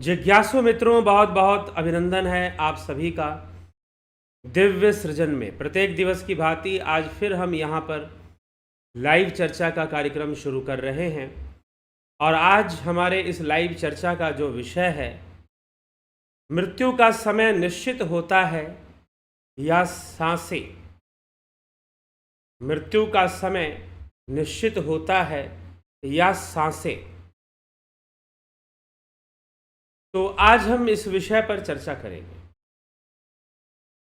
जिज्ञासु मित्रों, बहुत बहुत अभिनंदन है आप सभी का दिव्य सृजन में। प्रत्येक दिवस की भांति आज फिर हम यहाँ पर लाइव चर्चा का कार्यक्रम शुरू कर रहे हैं और आज हमारे इस लाइव चर्चा का जो विषय है, मृत्यु का समय निश्चित होता है या सांसें। मृत्यु का समय निश्चित होता है या सांसें। तो आज हम इस विषय पर चर्चा करेंगे।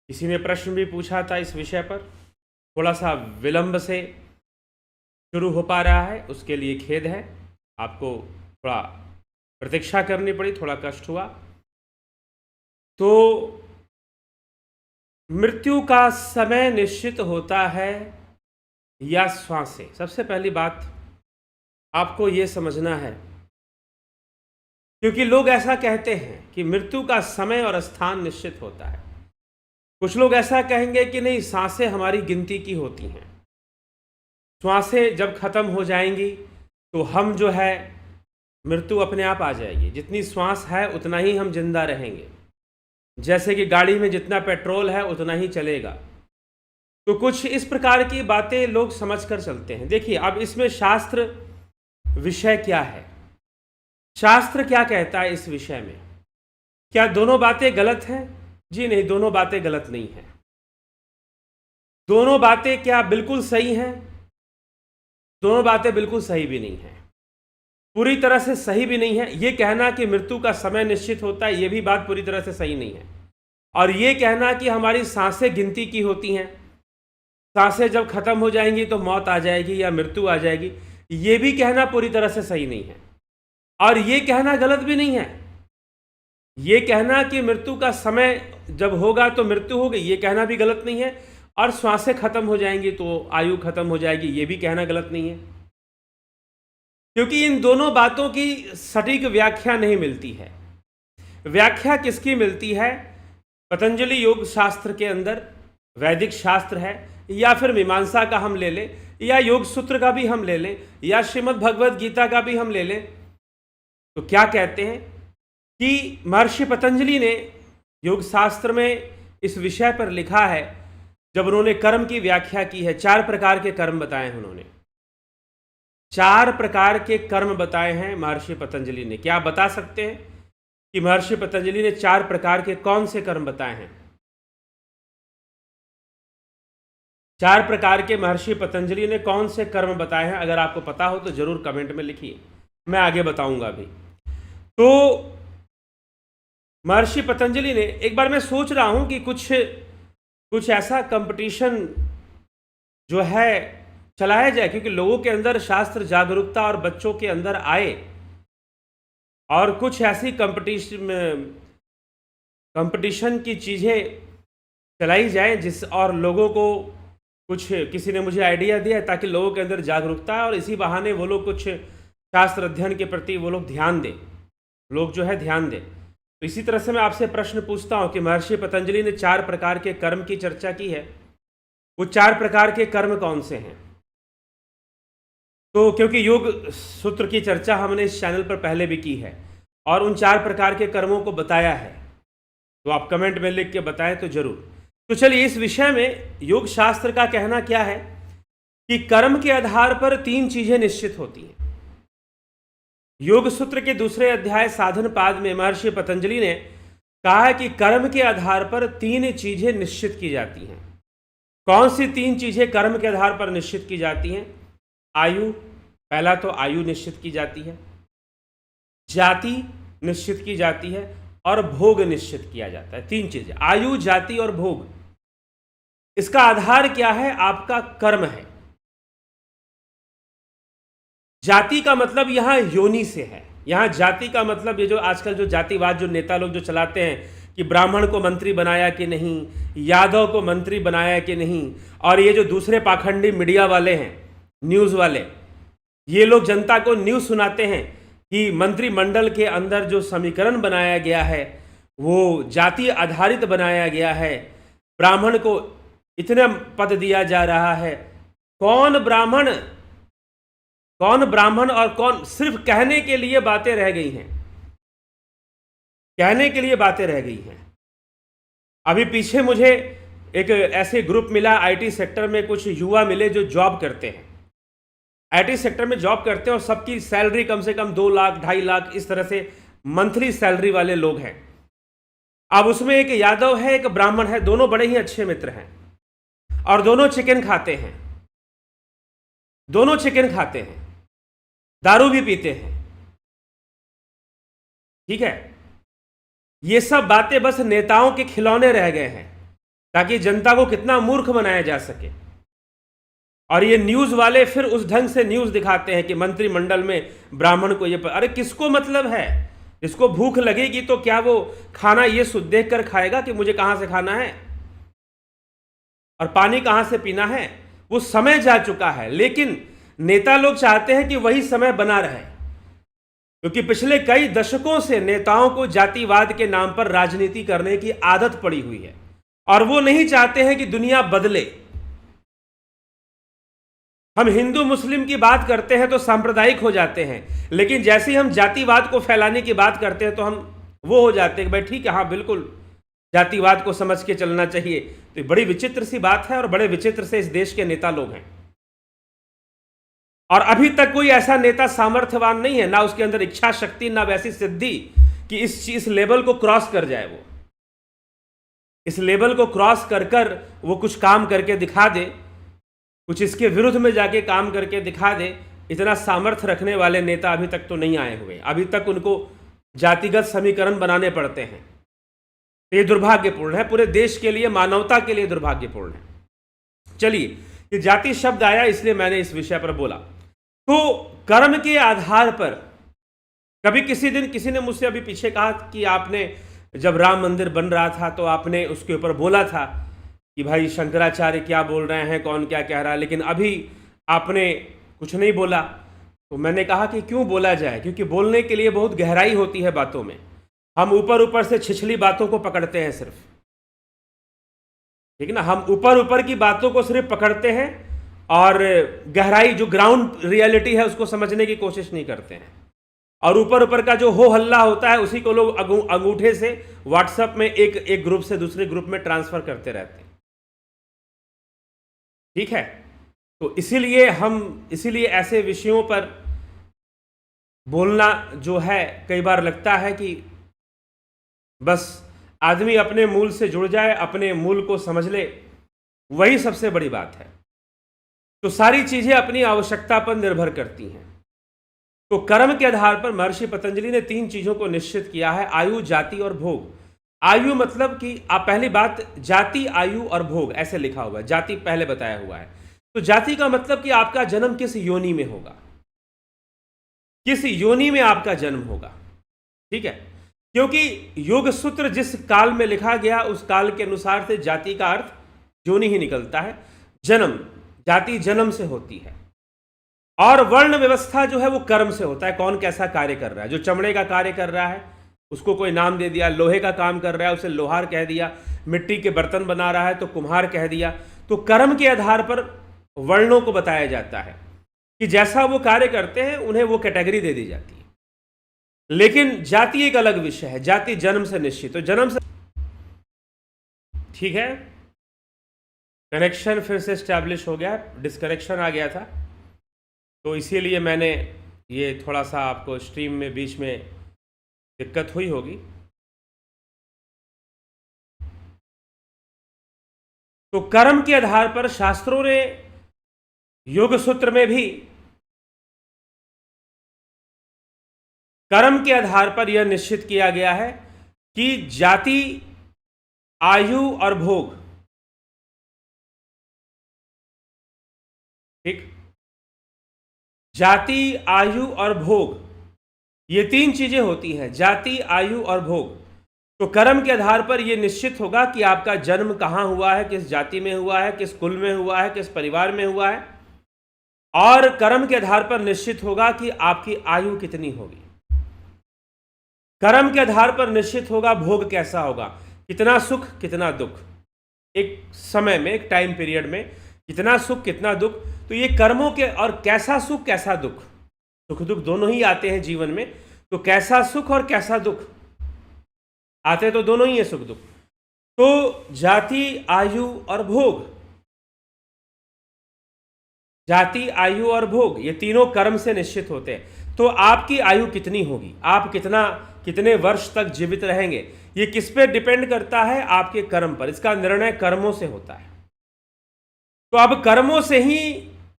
किसी ने प्रश्न भी पूछा था इस विषय पर, थोड़ा सा विलंब से शुरू हो पा रहा है, उसके लिए खेद है। आपको थोड़ा प्रतीक्षा करनी पड़ी, थोड़ा कष्ट हुआ। तो मृत्यु का समय निश्चित होता है या श्वासें। सबसे पहली बात आपको ये समझना है, क्योंकि लोग ऐसा कहते हैं कि मृत्यु का समय और स्थान निश्चित होता है। कुछ लोग ऐसा कहेंगे कि नहीं, सांसें हमारी गिनती की होती हैं। श्वासें जब खत्म हो जाएंगी तो हम जो है, मृत्यु अपने आप आ जाएगी। जितनी श्वास है उतना ही हम जिंदा रहेंगे। जैसे कि गाड़ी में जितना पेट्रोल है उतना ही चलेगा। तो कुछ इस प्रकार की बातें लोग समझ कर चलते हैं। देखिए, अब इसमें शास्त्र विषय क्या है, शास्त्र क्या कहता है इस विषय में। क्या दोनों बातें गलत हैं? जी नहीं, दोनों बातें गलत नहीं हैं। दोनों बातें क्या बिल्कुल सही हैं? दोनों बातें बिल्कुल सही भी नहीं हैं, पूरी तरह से सही भी नहीं है। ये कहना कि मृत्यु का समय निश्चित होता है, ये भी बात पूरी तरह से सही नहीं है। और ये कहना कि हमारी सांसें गिनती की होती हैं, सांसें जब खत्म हो जाएंगी तो मौत आ जाएगी या मृत्यु आ जाएगी, ये भी कहना पूरी तरह से सही नहीं है। और ये कहना गलत भी नहीं है। ये कहना कि मृत्यु का समय जब होगा तो मृत्यु होगी, ये कहना भी गलत नहीं है। और श्वासें खत्म हो जाएंगी तो आयु खत्म हो जाएगी, ये भी कहना गलत नहीं है। क्योंकि इन दोनों बातों की सटीक व्याख्या नहीं मिलती है। व्याख्या किसकी मिलती है? पतंजलि योग शास्त्र के अंदर, वैदिक शास्त्र है, या फिर मीमांसा का हम ले लें, या योग सूत्र का भी हम ले लें, या श्रीमद् भगवद गीता का भी हम ले लें। तो क्या कहते हैं कि महर्षि पतंजलि ने योग शास्त्र में इस विषय पर लिखा है, जब उन्होंने कर्म की व्याख्या की है। 4 प्रकार के कर्म बताए हैं उन्होंने, 4 प्रकार के कर्म बताए हैं महर्षि पतंजलि ने। क्या आप बता सकते हैं कि महर्षि पतंजलि ने 4 प्रकार के कौन से कर्म बताए हैं? 4 प्रकार के महर्षि पतंजलि ने कौन से कर्म बताए हैं? अगर आपको पता हो तो जरूर कमेंट में लिखिए, मैं आगे बताऊंगा अभी। तो महर्षि पतंजलि ने, एक बार मैं सोच रहा हूं कि कुछ ऐसा कंपटीशन जो है चलाया जाए, क्योंकि लोगों के अंदर शास्त्र जागरूकता और बच्चों के अंदर आए, और कुछ ऐसी कंपटीशन की चीज़ें चलाई जाए जिस, और लोगों को कुछ, किसी ने मुझे आइडिया दिया ताकि लोगों के अंदर जागरूकता है और इसी बहाने वो लोग कुछ शास्त्र अध्ययन के प्रति वो लोग ध्यान दें, लोग जो है ध्यान दें। तो इसी तरह से मैं आपसे प्रश्न पूछता हूं कि महर्षि पतंजलि ने 4 प्रकार के कर्म की चर्चा की है, वो 4 प्रकार के कर्म कौन से हैं? तो क्योंकि योग सूत्र की चर्चा हमने इस चैनल पर पहले भी की है और उन 4 प्रकार के कर्मों को बताया है, तो आप कमेंट में लिख के बताएं तो जरूर। तो चलिए, इस विषय में योग शास्त्र का कहना क्या है कि कर्म के आधार पर 3 चीजें निश्चित होती हैं। योग सूत्र के दूसरे अध्याय साधन पाद में महर्षि पतंजलि ने कहा है कि कर्म के आधार पर 3 चीजें निश्चित की जाती हैं। कौन सी 3 चीजें कर्म के आधार पर निश्चित की जाती हैं? आयु, पहला तो आयु निश्चित की जाती है, जाति निश्चित की जाती है, और भोग निश्चित किया जाता है। 3 चीजें, आयु, जाति और भोग। इसका आधार क्या है? आपका कर्म है। जाति का मतलब यहां योनि से है। यहां जाति का मतलब, ये जो आजकल जो जातिवाद जो नेता लोग जो चलाते हैं कि ब्राह्मण को मंत्री बनाया कि नहीं, यादव को मंत्री बनाया कि नहीं, और ये जो दूसरे पाखंडी मीडिया वाले हैं, न्यूज़ वाले, ये लोग जनता को न्यूज़ सुनाते हैं कि मंत्रिमंडल के अंदर जो समीकरण बनाया गया है वो जाति आधारित बनाया गया है, ब्राह्मण को इतने पद दिया जा रहा है। कौन ब्राह्मण और कौन, सिर्फ कहने के लिए बातें रह गई हैं। कहने के लिए बातें रह गई हैं। अभी पीछे मुझे एक ऐसे ग्रुप मिला, आईटी सेक्टर में कुछ युवा मिले जो जॉब करते हैं, आईटी सेक्टर में जॉब करते हैं और सबकी सैलरी कम से कम 2 लाख 2.5 लाख इस तरह से मंथली सैलरी वाले लोग हैं। अब उसमें एक यादव है, एक ब्राह्मण है, दोनों बड़े ही अच्छे मित्र हैं और दोनों चिकन खाते हैं, दोनों चिकन खाते हैं, दारू भी पीते हैं। ठीक है, ये सब बातें बस नेताओं के खिलौने रह गए हैं ताकि जनता को कितना मूर्ख बनाया जा सके। और ये न्यूज वाले फिर उस ढंग से न्यूज दिखाते हैं कि मंत्रिमंडल में ब्राह्मण को ये अरे किसको मतलब है? इसको भूख लगेगी तो क्या वो खाना ये देख कर खाएगा कि मुझे कहां से खाना है और पानी कहां से पीना है? वो समय जा चुका है। लेकिन नेता लोग चाहते हैं कि वही समय बना रहे, क्योंकि पिछले कई दशकों से नेताओं को जातिवाद के नाम पर राजनीति करने की आदत पड़ी हुई है और वो नहीं चाहते हैं कि दुनिया बदले। हम हिंदू मुस्लिम की बात करते हैं तो सांप्रदायिक हो जाते हैं, लेकिन जैसे ही हम जातिवाद को फैलाने की बात करते हैं तो हम वो हो जाते हैं कि भाई ठीक है, हाँ बिल्कुल जातिवाद को समझ के चलना चाहिए। तो बड़ी विचित्र सी बात है और बड़े विचित्र से इस देश के नेता लोग हैं और अभी तक कोई ऐसा नेता सामर्थ्यवान नहीं है, ना उसके अंदर इच्छा शक्ति, ना वैसी सिद्धि कि इस लेवल को क्रॉस कर जाए। वो इस लेवल को क्रॉस कर कर वो कुछ काम करके दिखा दे, कुछ इसके विरुद्ध में जाके काम करके दिखा दे। इतना सामर्थ्य रखने वाले नेता अभी तक तो नहीं आए हुए। अभी तक उनको जातिगत समीकरण बनाने पड़ते हैं। ये दुर्भाग्यपूर्ण है, पूरे देश के लिए, मानवता के लिए दुर्भाग्यपूर्ण है। चलिए, ये जाति शब्द आया इसलिए मैंने इस विषय पर बोला। तो कर्म के आधार पर कभी किसी दिन किसी ने मुझसे अभी पीछे कहा कि आपने जब राम मंदिर बन रहा था तो आपने उसके ऊपर बोला था कि भाई शंकराचार्य क्या बोल रहे हैं, कौन क्या कह रहा है, लेकिन अभी आपने कुछ नहीं बोला। तो मैंने कहा कि क्यों बोला जाए, क्योंकि बोलने के लिए बहुत गहराई होती है बातों में। हम ऊपर ऊपर से छिछली बातों को पकड़ते हैं सिर्फ, ठीक है ना। हम ऊपर ऊपर की बातों को सिर्फ पकड़ते हैं और गहराई जो ग्राउंड रियलिटी है उसको समझने की कोशिश नहीं करते हैं। और ऊपर ऊपर का जो हो हल्ला होता है उसी को लोग अंगूठे से व्हाट्सएप में एक ग्रुप से दूसरे ग्रुप में ट्रांसफर करते रहते हैं। ठीक है, तो इसीलिए ऐसे विषयों पर बोलना जो है, कई बार लगता है कि बस आदमी अपने मूल से जुड़ जाए, अपने मूल को समझ ले, वही सबसे बड़ी बात है। तो सारी चीजें अपनी आवश्यकता पर निर्भर करती हैं। तो कर्म के आधार पर महर्षि पतंजलि ने 3 चीजों को निश्चित किया है, आयु, जाति और भोग। आयु मतलब कि आप पहली बात, जाति, आयु और भोग ऐसे लिखा हुआ है, जाति पहले बताया हुआ है। तो जाति का मतलब कि आपका जन्म किस योनि में होगा, किस योनि में आपका जन्म होगा। ठीक है, क्योंकि योग सूत्र जिस काल में लिखा गया उस काल के अनुसार से जाति का अर्थ योनि ही निकलता है। जन्म, जाति जन्म से होती है और वर्ण व्यवस्था जो है वो कर्म से होता है। कौन कैसा कार्य कर रहा है, जो चमड़े का कार्य कर रहा है उसको कोई नाम दे दिया, लोहे का काम कर रहा है उसे लोहार कह दिया, मिट्टी के बर्तन बना रहा है तो कुम्हार कह दिया। तो कर्म के आधार पर वर्णों को बताया जाता है कि जैसा वो कार्य करते हैं उन्हें वो कैटेगरी दे दी जाती है। लेकिन जाति एक अलग विषय है, जाति जन्म से निश्चित, तो जन्म से। ठीक है, कनेक्शन फिर से स्टैब्लिश हो गया, डिस्कनेक्शन आ गया था, तो इसीलिए मैंने ये थोड़ा सा आपको स्ट्रीम में बीच में दिक्कत हुई होगी। तो कर्म के आधार पर शास्त्रों ने योग सूत्र में भी कर्म के आधार पर यह निश्चित किया गया है कि जाति, आयु और भोग, ठीक, जाति, आयु और भोग, ये 3 चीजें होती हैं, जाति, आयु और भोग। तो कर्म के आधार पर यह निश्चित होगा कि आपका जन्म कहां हुआ है, किस जाति में हुआ है, किस कुल में हुआ है, किस परिवार में हुआ है, और कर्म के आधार पर निश्चित होगा कि आपकी आयु कितनी होगी। कर्म के आधार पर निश्चित होगा भोग कैसा होगा, कितना सुख कितना दुख, एक समय में, एक टाइम पीरियड में कितना सुख कितना दुख। तो ये कर्मों के, और कैसा सुख कैसा दुख, सुख दुख दोनों ही आते हैं जीवन में, तो कैसा सुख और कैसा दुख, आते तो दोनों ही है सुख दुख। तो जाति, आयु और भोग, जाति, आयु और भोग, ये तीनों कर्म से निश्चित होते हैं। तो आपकी आयु कितनी होगी, आप कितने वर्ष तक जीवित रहेंगे, ये किस पे डिपेंड करता है? आपके कर्म पर। इसका निर्णय कर्मों से होता है। तो अब कर्मों से ही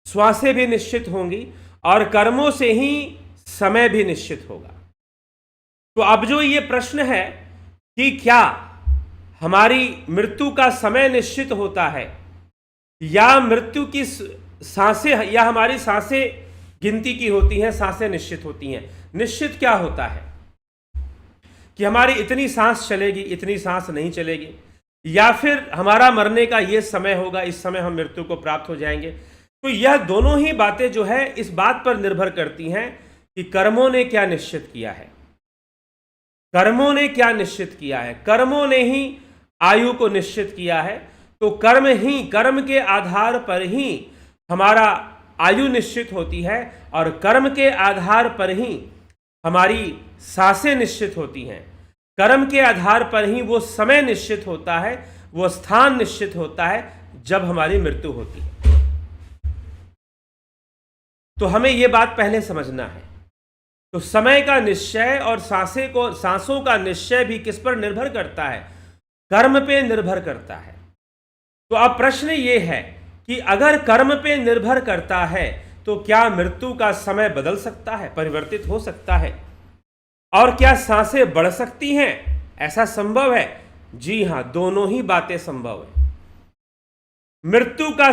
श्वासें भी निश्चित होंगी और कर्मों से ही समय भी निश्चित होगा। तो अब जो ये प्रश्न है कि क्या हमारी मृत्यु का समय निश्चित होता है या मृत्यु की सांसें, या हमारी सांसें गिनती की होती हैं, सांसें निश्चित होती हैं। निश्चित क्या होता है कि हमारी इतनी सांस चलेगी, इतनी सांस नहीं चलेगी, या फिर हमारा मरने का ये समय होगा, इस समय हम मृत्यु को प्राप्त हो जाएंगे। तो यह दोनों ही बातें जो है इस बात पर निर्भर करती हैं कि कर्मों ने क्या निश्चित किया है। कर्मों ने क्या निश्चित किया है? कर्मों ने ही आयु को निश्चित किया है। तो कर्म के आधार पर ही हमारा आयु निश्चित होती है और कर्म के आधार पर ही हमारी सांसें निश्चित होती हैं। कर्म के आधार पर ही वो समय निश्चित होता है, वो स्थान निश्चित होता है जब हमारी मृत्यु होती है। तो हमें ये बात पहले समझना है। तो समय का निश्चय और सांसों का निश्चय भी किस पर निर्भर करता है? कर्म पे निर्भर करता है। तो अब प्रश्न ये है कि अगर कर्म पे निर्भर करता है तो क्या मृत्यु का समय बदल सकता है, परिवर्तित हो सकता है? और क्या सांसें बढ़ सकती हैं? ऐसा संभव है? जी हां, दोनों ही बातें संभव है। मृत्यु का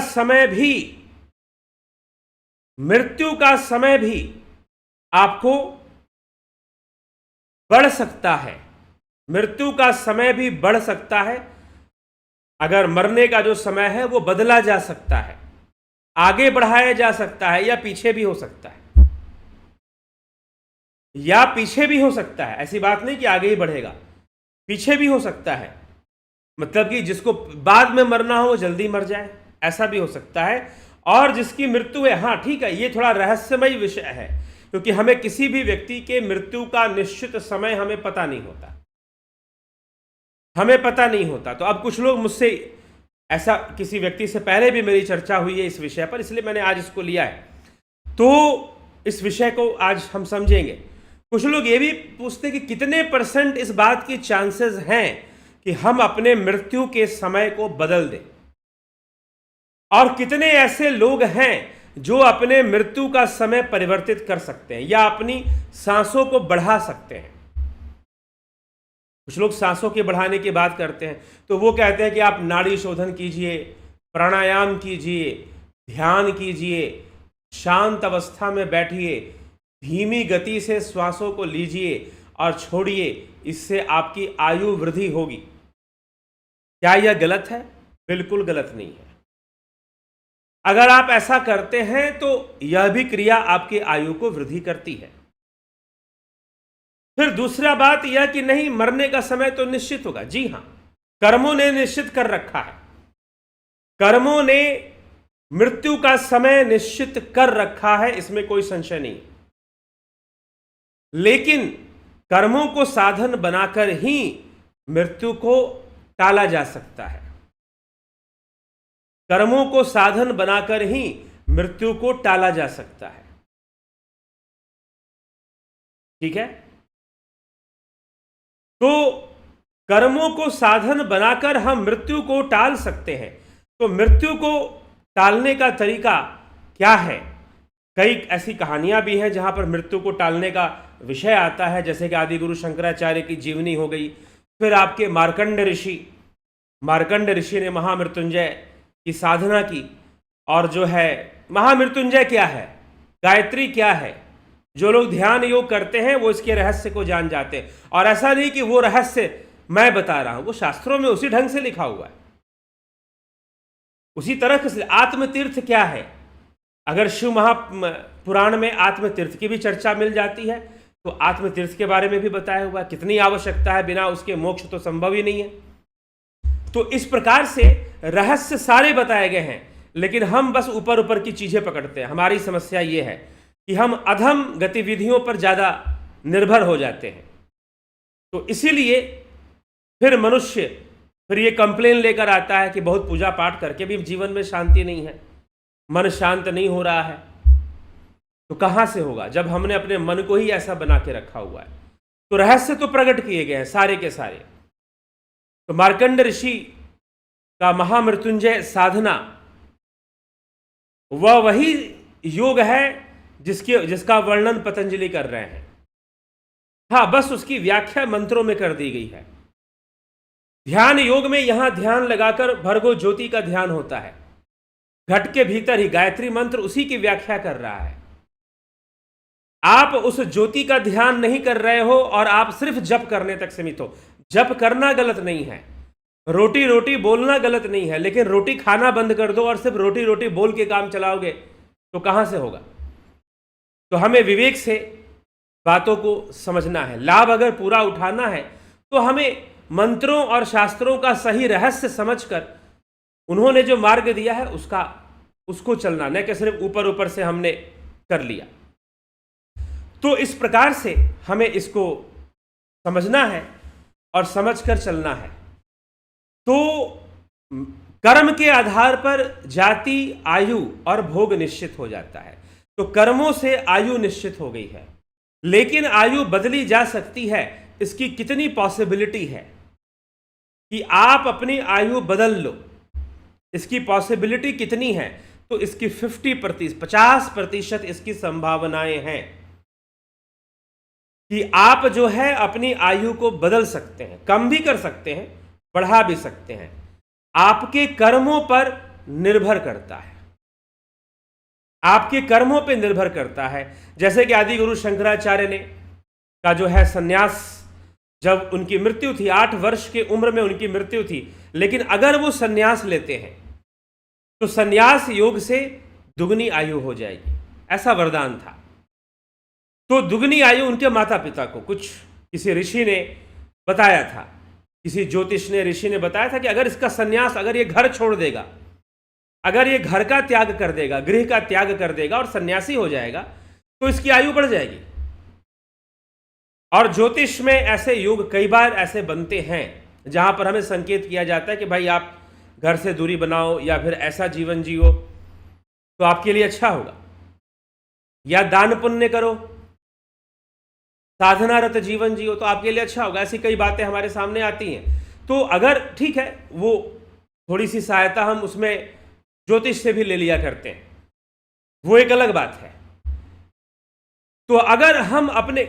समय भी आपको बढ़ सकता है। मृत्यु का समय भी बढ़ सकता है। अगर मरने का जो समय है वो बदला जा सकता है, आगे बढ़ाया जा सकता है, या पीछे भी हो सकता है, या पीछे भी हो सकता है। ऐसी बात नहीं कि आगे ही बढ़ेगा, पीछे भी हो सकता है। मतलब कि जिसको बाद में मरना हो वो जल्दी मर जाए, ऐसा भी हो सकता है। और जिसकी मृत्यु है, हाँ ठीक है, ये थोड़ा रहस्यमय विषय है, क्योंकि हमें किसी भी व्यक्ति के मृत्यु का निश्चित समय हमें पता नहीं होता। तो अब कुछ लोग मुझसे, ऐसा किसी व्यक्ति से पहले भी मेरी चर्चा हुई है इस विषय पर, इसलिए मैंने आज इसको लिया है। तो इस विषय को आज हम समझेंगे। कुछ लोग ये भी पूछते हैं कि कितने % इस बात की चांसेस हैं कि हम अपने मृत्यु के समय को बदल दें, और कितने ऐसे लोग हैं जो अपने मृत्यु का समय परिवर्तित कर सकते हैं या अपनी सांसों को बढ़ा सकते हैं। कुछ लोग सांसों के बढ़ाने की बात करते हैं, तो वो कहते हैं कि आप नाड़ी शोधन कीजिए, प्राणायाम कीजिए, ध्यान कीजिए, शांत अवस्था में बैठिए, धीमी गति से श्वासों को लीजिए और छोड़िए, इससे आपकी आयु वृद्धि होगी। क्या यह गलत है? बिल्कुल गलत नहीं है। अगर आप ऐसा करते हैं तो यह भी क्रिया आपकी आयु को वृद्धि करती है। फिर दूसरा बात यह कि नहीं, मरने का समय तो निश्चित होगा। जी हां, कर्मों ने निश्चित कर रखा है। कर्मों ने मृत्यु का समय निश्चित कर रखा है, इसमें कोई संशय नहीं। लेकिन कर्मों को साधन बनाकर ही मृत्यु को टाला जा सकता है। कर्मों को साधन बनाकर ही मृत्यु को टाला जा सकता है। ठीक है? तो कर्मों को साधन बनाकर हम मृत्यु को टाल सकते हैं। तो मृत्यु को टालने का तरीका क्या है? कई ऐसी कहानियां भी हैं जहां पर मृत्यु को टालने का विषय आता है, जैसे कि आदि गुरु शंकराचार्य की जीवनी हो गई। फिर आपके मार्कंड ऋषि ने महामृत्युंजय की साधना की, और जो है महामृत्युंजय क्या है, गायत्री क्या है, जो लोग ध्यान योग करते हैं वो इसके रहस्य को जान जाते हैं। और ऐसा नहीं कि वो रहस्य मैं बता रहा हूं, वो शास्त्रों में उसी ढंग से लिखा हुआ है, उसी तरह से। आत्मतीर्थ क्या है? अगर शिव महापुराण में आत्मतीर्थ की भी चर्चा मिल जाती है तो आत्मतीर्थ के बारे में भी बताया हुआ है। कितनी आवश्यकता है, बिना उसके मोक्ष तो संभव ही नहीं है। तो इस प्रकार से रहस्य सारे बताए गए हैं, लेकिन हम बस ऊपर ऊपर की चीजें पकड़ते हैं। हमारी समस्या ये है कि हम अधम गतिविधियों पर ज्यादा निर्भर हो जाते हैं। तो इसीलिए फिर मनुष्य फिर ये कंप्लेन लेकर आता है कि बहुत पूजा पाठ करके भी जीवन में शांति नहीं है, मन शांत नहीं हो रहा है। तो कहाँ से होगा जब हमने अपने मन को ही ऐसा बना के रखा हुआ है? तो रहस्य तो प्रकट किए गए हैं सारे के सारे। तो मार्कंड ऋषि का महामृत्युंजय साधना वह वही योग है जिसका वर्णन पतंजलि कर रहे हैं। हाँ, बस उसकी व्याख्या मंत्रों में कर दी गई है। ध्यान योग में यहां ध्यान लगाकर भर्गो ज्योति का ध्यान होता है। घट के भीतर ही गायत्री मंत्र उसी की व्याख्या कर रहा है। आप उस ज्योति का ध्यान नहीं कर रहे हो और आप सिर्फ जप करने तक सीमित हो। जप करना गलत नहीं है, रोटी रोटी बोलना गलत नहीं है, लेकिन रोटी खाना बंद कर दो और सिर्फ रोटी रोटी बोल के काम चलाओगे तो कहां से होगा? तो हमें विवेक से बातों को समझना है। लाभ अगर पूरा उठाना है तो हमें मंत्रों और शास्त्रों का सही रहस्य समझकर उन्होंने जो मार्ग दिया है उसको चलना, न कि सिर्फ ऊपर ऊपर से हमने कर लिया। तो इस प्रकार से हमें इसको समझना है और समझकर चलना है। तो कर्म के आधार पर जाति, आयु और भोग निश्चित हो जाता है। तो कर्मों से आयु निश्चित हो गई है, लेकिन आयु बदली जा सकती है। इसकी कितनी पॉसिबिलिटी है कि आप अपनी आयु बदल लो, इसकी पॉसिबिलिटी कितनी है? तो इसकी 50% इसकी संभावनाएं हैं कि आप जो है अपनी आयु को बदल सकते हैं। कम भी कर सकते हैं, बढ़ा भी सकते हैं। आपके कर्मों पर निर्भर करता है, आपके कर्मों पर निर्भर करता है। जैसे कि आदि गुरु शंकराचार्य ने का जो है सन्यास, जब उनकी मृत्यु थी, 8 वर्ष की उम्र में उनकी मृत्यु थी, लेकिन अगर वो सन्यास लेते हैं तो सन्यास योग से दुगनी आयु हो जाएगी, ऐसा वरदान था। तो दुगनी आयु उनके माता पिता को किसी ऋषि ने बताया था, किसी ज्योतिष ने, ऋषि ने बताया था कि अगर इसका सन्यास, अगर ये घर छोड़ देगा, अगर ये घर का त्याग कर देगा, गृह का त्याग कर देगा और सन्यासी हो जाएगा तो इसकी आयु बढ़ जाएगी। और ज्योतिष में ऐसे योग कई बार ऐसे बनते हैं जहां पर हमें संकेत किया जाता है कि भाई आप घर से दूरी बनाओ या फिर ऐसा जीवन जियो तो आपके लिए अच्छा होगा, या दान पुण्य करो, साधनारत जीवन जियो तो आपके लिए अच्छा होगा। ऐसी कई बातें हमारे सामने आती हैं। तो अगर ठीक है, वो थोड़ी सी सहायता हम उसमें ज्योतिष से भी ले लिया करते हैं, वो एक अलग बात है। तो अगर हम अपने,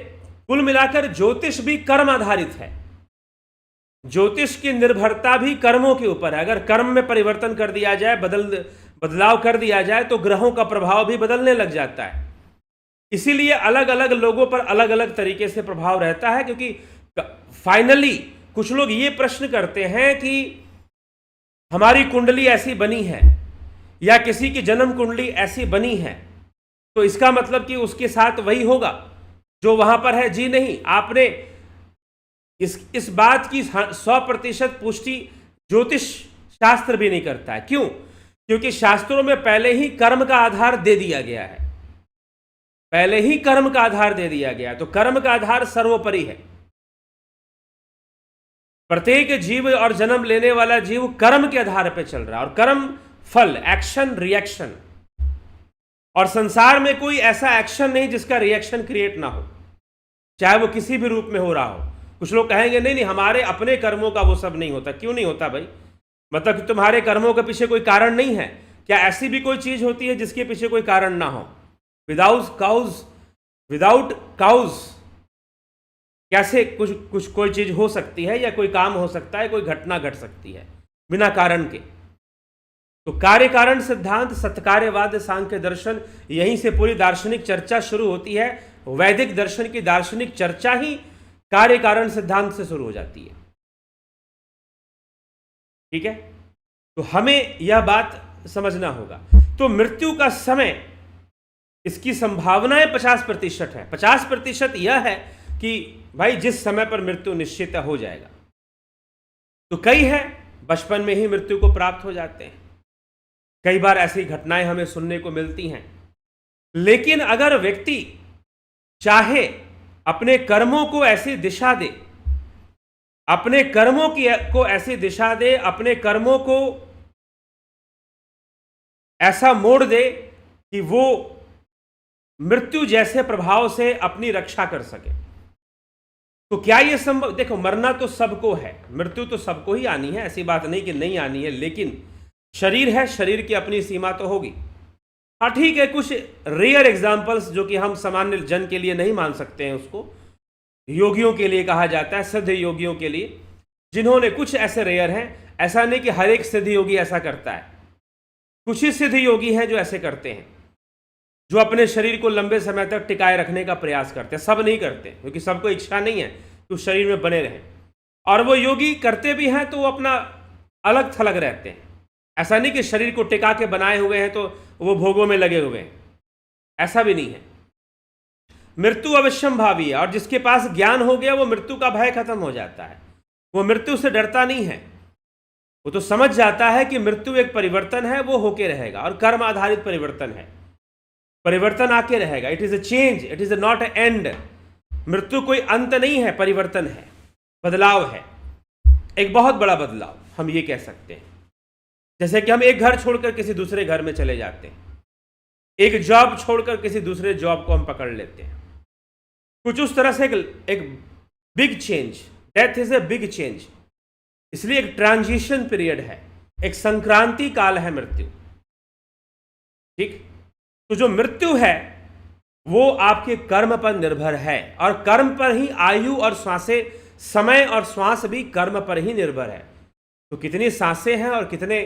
कुल मिलाकर ज्योतिष भी कर्म आधारित है, ज्योतिष की निर्भरता भी कर्मों के ऊपर है। अगर कर्म में परिवर्तन कर दिया जाए, बदलाव कर दिया जाए तो ग्रहों का प्रभाव भी बदलने लग जाता है। इसीलिए अलग अलग लोगों पर अलग अलग तरीके से प्रभाव रहता है, क्योंकि फाइनली कुछ लोग ये प्रश्न करते हैं कि हमारी कुंडली ऐसी बनी है या किसी की जन्म कुंडली ऐसी बनी है तो इसका मतलब कि उसके साथ वही होगा जो वहां पर है। जी नहीं, आपने इस बात की 100% पुष्टि ज्योतिष शास्त्र भी नहीं करता है। क्यों? क्योंकि शास्त्रों में पहले ही कर्म का आधार दे दिया गया है, पहले ही कर्म का आधार दे दिया गया। तो कर्म का आधार सर्वोपरि है। प्रत्येक जीव और जन्म लेने वाला जीव कर्म के आधार पर चल रहा है, और कर्म फल, एक्शन रिएक्शन, और संसार में कोई ऐसा एक्शन नहीं जिसका रिएक्शन क्रिएट ना हो, चाहे वो किसी भी रूप में हो रहा हो। कुछ लोग कहेंगे नहीं नहीं, हमारे अपने कर्मों का वो सब नहीं होता। क्यों नहीं होता भाई? मतलब कि तुम्हारे कर्मों के पीछे कोई कारण नहीं है क्या? ऐसी भी कोई चीज होती है जिसके पीछे कोई कारण ना हो? विदाउट काउज कैसे कोई चीज हो सकती है, या कोई काम हो सकता है, कोई घटना घट सकती है बिना कारण के? तो कार्य कारण सिद्धांत, सत्कार्यवाद, सांख्य दर्शन, यहीं से पूरी दार्शनिक चर्चा शुरू होती है। वैदिक दर्शन की दार्शनिक चर्चा ही कार्य कारण सिद्धांत से शुरू हो जाती है। ठीक है, तो हमें यह बात समझना होगा। तो मृत्यु का समय, इसकी संभावनाएं 50% है। 50% यह है कि भाई जिस समय पर मृत्यु निश्चित हो जाएगा। तो कई है बचपन में ही मृत्यु को प्राप्त हो जाते हैं, कई बार ऐसी घटनाएं हमें सुनने को मिलती हैं। लेकिन अगर व्यक्ति चाहे अपने कर्मों को ऐसी दिशा दे, अपने कर्मों को ऐसी दिशा दे, अपने कर्मों को ऐसा मोड़ दे कि वो मृत्यु जैसे प्रभाव से अपनी रक्षा कर सके। तो क्या यह संभव? देखो, मरना तो सबको है, मृत्यु तो सबको ही आनी है, ऐसी बात नहीं कि नहीं आनी है, लेकिन शरीर है, शरीर की अपनी सीमा तो होगी। हाँ ठीक है, कुछ रेयर एग्जाम्पल्स जो कि हम सामान्य जन के लिए नहीं मान सकते हैं, उसको योगियों के लिए कहा जाता है, सिद्ध योगियों के लिए, जिन्होंने कुछ ऐसे रेयर हैं। ऐसा नहीं कि हर एक सिद्ध योगी ऐसा करता है, कुछ ही सिद्ध योगी हैं जो ऐसे करते हैं, जो अपने शरीर को लंबे समय तक टिकाए रखने का प्रयास करते हैं। सब नहीं करते, क्योंकि सबको इच्छा नहीं है कि उस शरीर में बने रहें, और वो योगी करते भी हैं तो वो अपना अलग थलग रहते हैं। ऐसा नहीं कि शरीर को टिका के बनाए हुए हैं तो वो भोगों में लगे हुए हैं, ऐसा भी नहीं है। मृत्यु अवश्यंभावी है, और जिसके पास ज्ञान हो गया वो मृत्यु का भय खत्म हो जाता है, वो मृत्यु से डरता नहीं है। वो तो समझ जाता है कि मृत्यु एक परिवर्तन है, वो होके रहेगा, और कर्म आधारित परिवर्तन है, परिवर्तन आके रहेगा। It is a change, it is not A and. मृत्यु कोई अंत नहीं है, परिवर्तन है, बदलाव है, एक बहुत बड़ा बदलाव हम ये कह सकते हैं। जैसे कि हम एक घर छोड़कर किसी दूसरे घर में चले जाते हैं, एक जॉब छोड़कर किसी दूसरे जॉब को हम पकड़ लेते हैं, कुछ उस तरह से एक big change. Death is a big change, इसलिए एक ट्रांजिशन पीरियड है, एक संक्रांति काल है मृत्यु। ठीक, तो जो मृत्यु है वो आपके कर्म पर निर्भर है, और कर्म पर ही आयु और श्वासें, समय और श्वास भी कर्म पर ही निर्भर है। तो कितनी सांसें हैं और कितने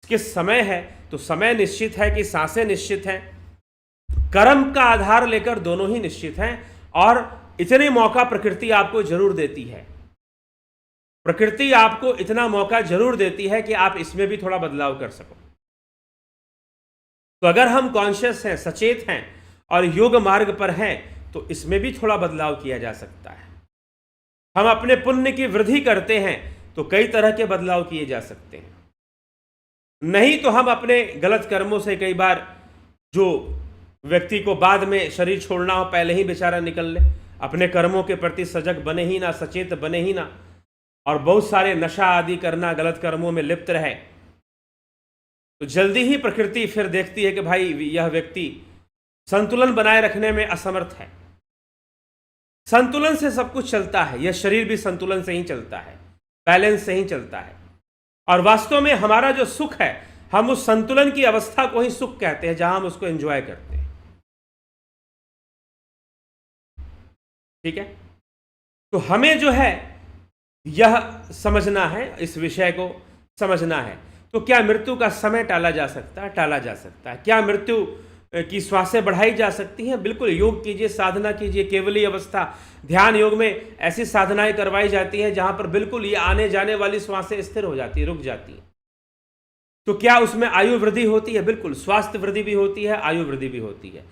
किस समय है, तो समय निश्चित है कि सांसें निश्चित हैं, कर्म का आधार लेकर दोनों ही निश्चित हैं। और इतने मौका प्रकृति आपको जरूर देती है, प्रकृति आपको इतना मौका जरूर देती है कि आप इसमें भी थोड़ा बदलाव कर सको। तो अगर हम कॉन्शियस हैं, सचेत हैं और योग मार्ग पर हैं, तो इसमें भी थोड़ा बदलाव किया जा सकता है। हम अपने पुण्य की वृद्धि करते हैं तो कई तरह के बदलाव किए जा सकते हैं। नहीं तो हम अपने गलत कर्मों से, कई बार जो व्यक्ति को बाद में शरीर छोड़ना हो पहले ही बेचारा निकल ले, अपने कर्मों के प्रति सजग बने ही ना, सचेत बने ही ना, और बहुत सारे नशा आदि करना, गलत कर्मों में लिप्त रहे, तो जल्दी ही प्रकृति फिर देखती है कि भाई यह व्यक्ति संतुलन बनाए रखने में असमर्थ है। संतुलन से सब कुछ चलता है, यह शरीर भी संतुलन से ही चलता है, बैलेंस से ही चलता है। और वास्तव में हमारा जो सुख है, हम उस संतुलन की अवस्था को ही सुख कहते हैं, जहां हम उसको एंजॉय करते हैं। ठीक है, तो हमें जो है यह समझना है, इस विषय को समझना है। तो क्या मृत्यु का समय टाला जा सकता है? टाला जा सकता है। क्या मृत्यु की श्वासें बढ़ाई जा सकती हैं? बिल्कुल। योग कीजिए, साधना कीजिए, केवली अवस्था, ध्यान योग में ऐसी साधनाएं करवाई जाती हैं जहां पर बिल्कुल ये आने जाने वाली श्वासें स्थिर हो जाती है, रुक जाती है। तो क्या उसमें आयु वृद्धि होती है? बिल्कुल। स्वास्थ्य वृद्धि भी होती है, आयु वृद्धि भी होती है।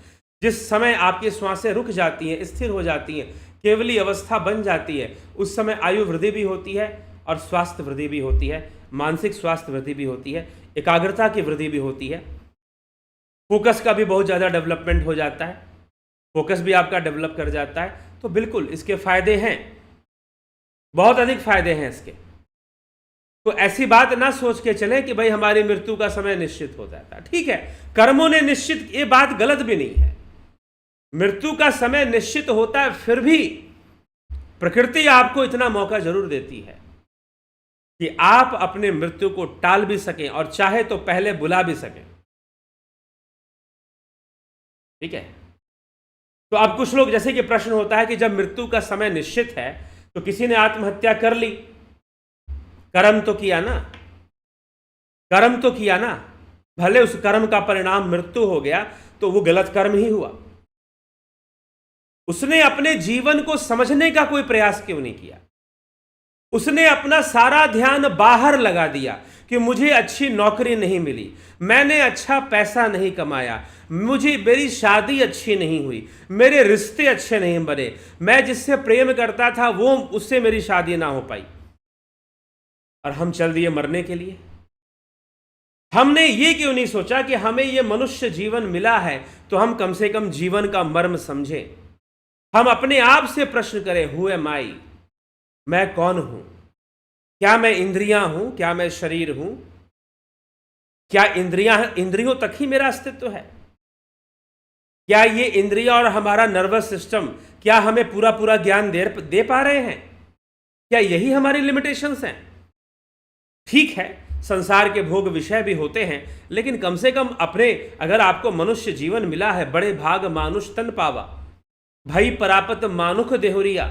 जिस समय आपकी श्वासें रुक जाती हैं, स्थिर हो जाती हैं, केवली अवस्था बन जाती है, उस समय आयु वृद्धि भी होती है और स्वास्थ्य वृद्धि भी होती है, मानसिक स्वास्थ्य वृद्धि भी होती है, एकाग्रता की वृद्धि भी होती है, फोकस का भी बहुत ज़्यादा डेवलपमेंट हो जाता है, फोकस भी आपका डेवलप कर जाता है। तो बिल्कुल इसके फायदे हैं, बहुत अधिक फायदे हैं इसके। तो ऐसी बात ना सोच के चले कि भाई हमारी मृत्यु का समय निश्चित हो जाता है। ठीक है, कर्मों ने निश्चित, ये बात गलत भी नहीं है, मृत्यु का समय निश्चित होता है, फिर भी प्रकृति आपको इतना मौका जरूर देती है कि आप अपने मृत्यु को टाल भी सकें और चाहे तो पहले बुला भी सकें। ठीक है, तो अब कुछ लोग, जैसे कि प्रश्न होता है कि जब मृत्यु का समय निश्चित है तो किसी ने आत्महत्या कर ली, कर्म तो किया ना, कर्म तो किया ना, भले उस कर्म का परिणाम मृत्यु हो गया तो वो गलत कर्म ही हुआ। उसने अपने जीवन को समझने का कोई प्रयास क्यों नहीं किया? उसने अपना सारा ध्यान बाहर लगा दिया कि मुझे अच्छी नौकरी नहीं मिली, मैंने अच्छा पैसा नहीं कमाया, मेरी शादी अच्छी नहीं हुई, मेरे रिश्ते अच्छे नहीं बने, मैं जिससे प्रेम करता था वो, उससे मेरी शादी ना हो पाई, और हम चल दिए मरने के लिए। हमने ये क्यों नहीं सोचा कि हमें ये मनुष्य जीवन मिला है तो हम कम से कम जीवन का मर्म समझें, हम अपने आप से प्रश्न करें, हु एम आई, मैं कौन हूं? क्या मैं इंद्रियां हूं? क्या मैं शरीर हूं? क्या इंद्रियों तक ही मेरा अस्तित्व है? क्या ये इंद्रिया और हमारा नर्वस सिस्टम क्या हमें पूरा पूरा ज्ञान दे पा रहे हैं? क्या यही हमारी लिमिटेशंस हैं? ठीक है, संसार के भोग विषय भी होते हैं, लेकिन कम से कम अपने, अगर आपको मनुष्य जीवन मिला है, बड़े भाग मानुष तन पावा, भाई परापत मानुख देहुरिया,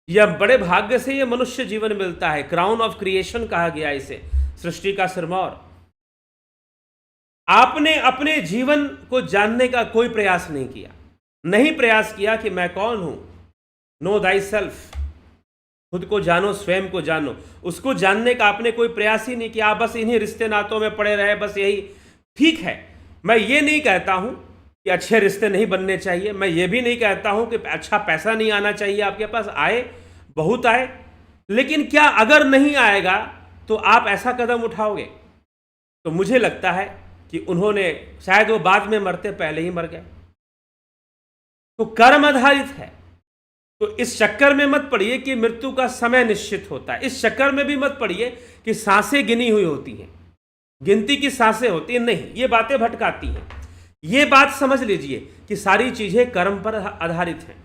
यह बड़े भाग्य से यह मनुष्य जीवन मिलता है। क्राउन ऑफ क्रिएशन कहा गया इसे, सृष्टि का सिरमौर। आपने अपने जीवन को जानने का कोई प्रयास नहीं किया, नहीं प्रयास किया कि मैं कौन हूं। नो दाई सेल्फ, खुद को जानो, स्वयं को जानो। उसको जानने का आपने कोई प्रयास ही नहीं किया। आप बस इन्हीं रिश्ते नातों में पड़े रहे, बस यही। ठीक है, मैं ये नहीं कहता हूं कि अच्छे रिश्ते नहीं बनने चाहिए, मैं ये भी नहीं कहता हूं कि अच्छा पैसा नहीं आना चाहिए आपके पास, आए, बहुत आए, लेकिन क्या अगर नहीं आएगा तो आप ऐसा कदम उठाओगे? तो मुझे लगता है कि उन्होंने, शायद वो बाद में मरते पहले ही मर गए। तो कर्म आधारित है, तो इस चक्कर में मत पड़िए कि मृत्यु का समय निश्चित होता है। इस चक्कर में भी मत पड़िए कि सांसें गिनी हुई होती हैं, गिनती की सांसें होती हैं, नहीं, ये बातें भटकाती हैं। ये बात समझ लीजिए कि सारी चीजें कर्म पर आधारित हैं,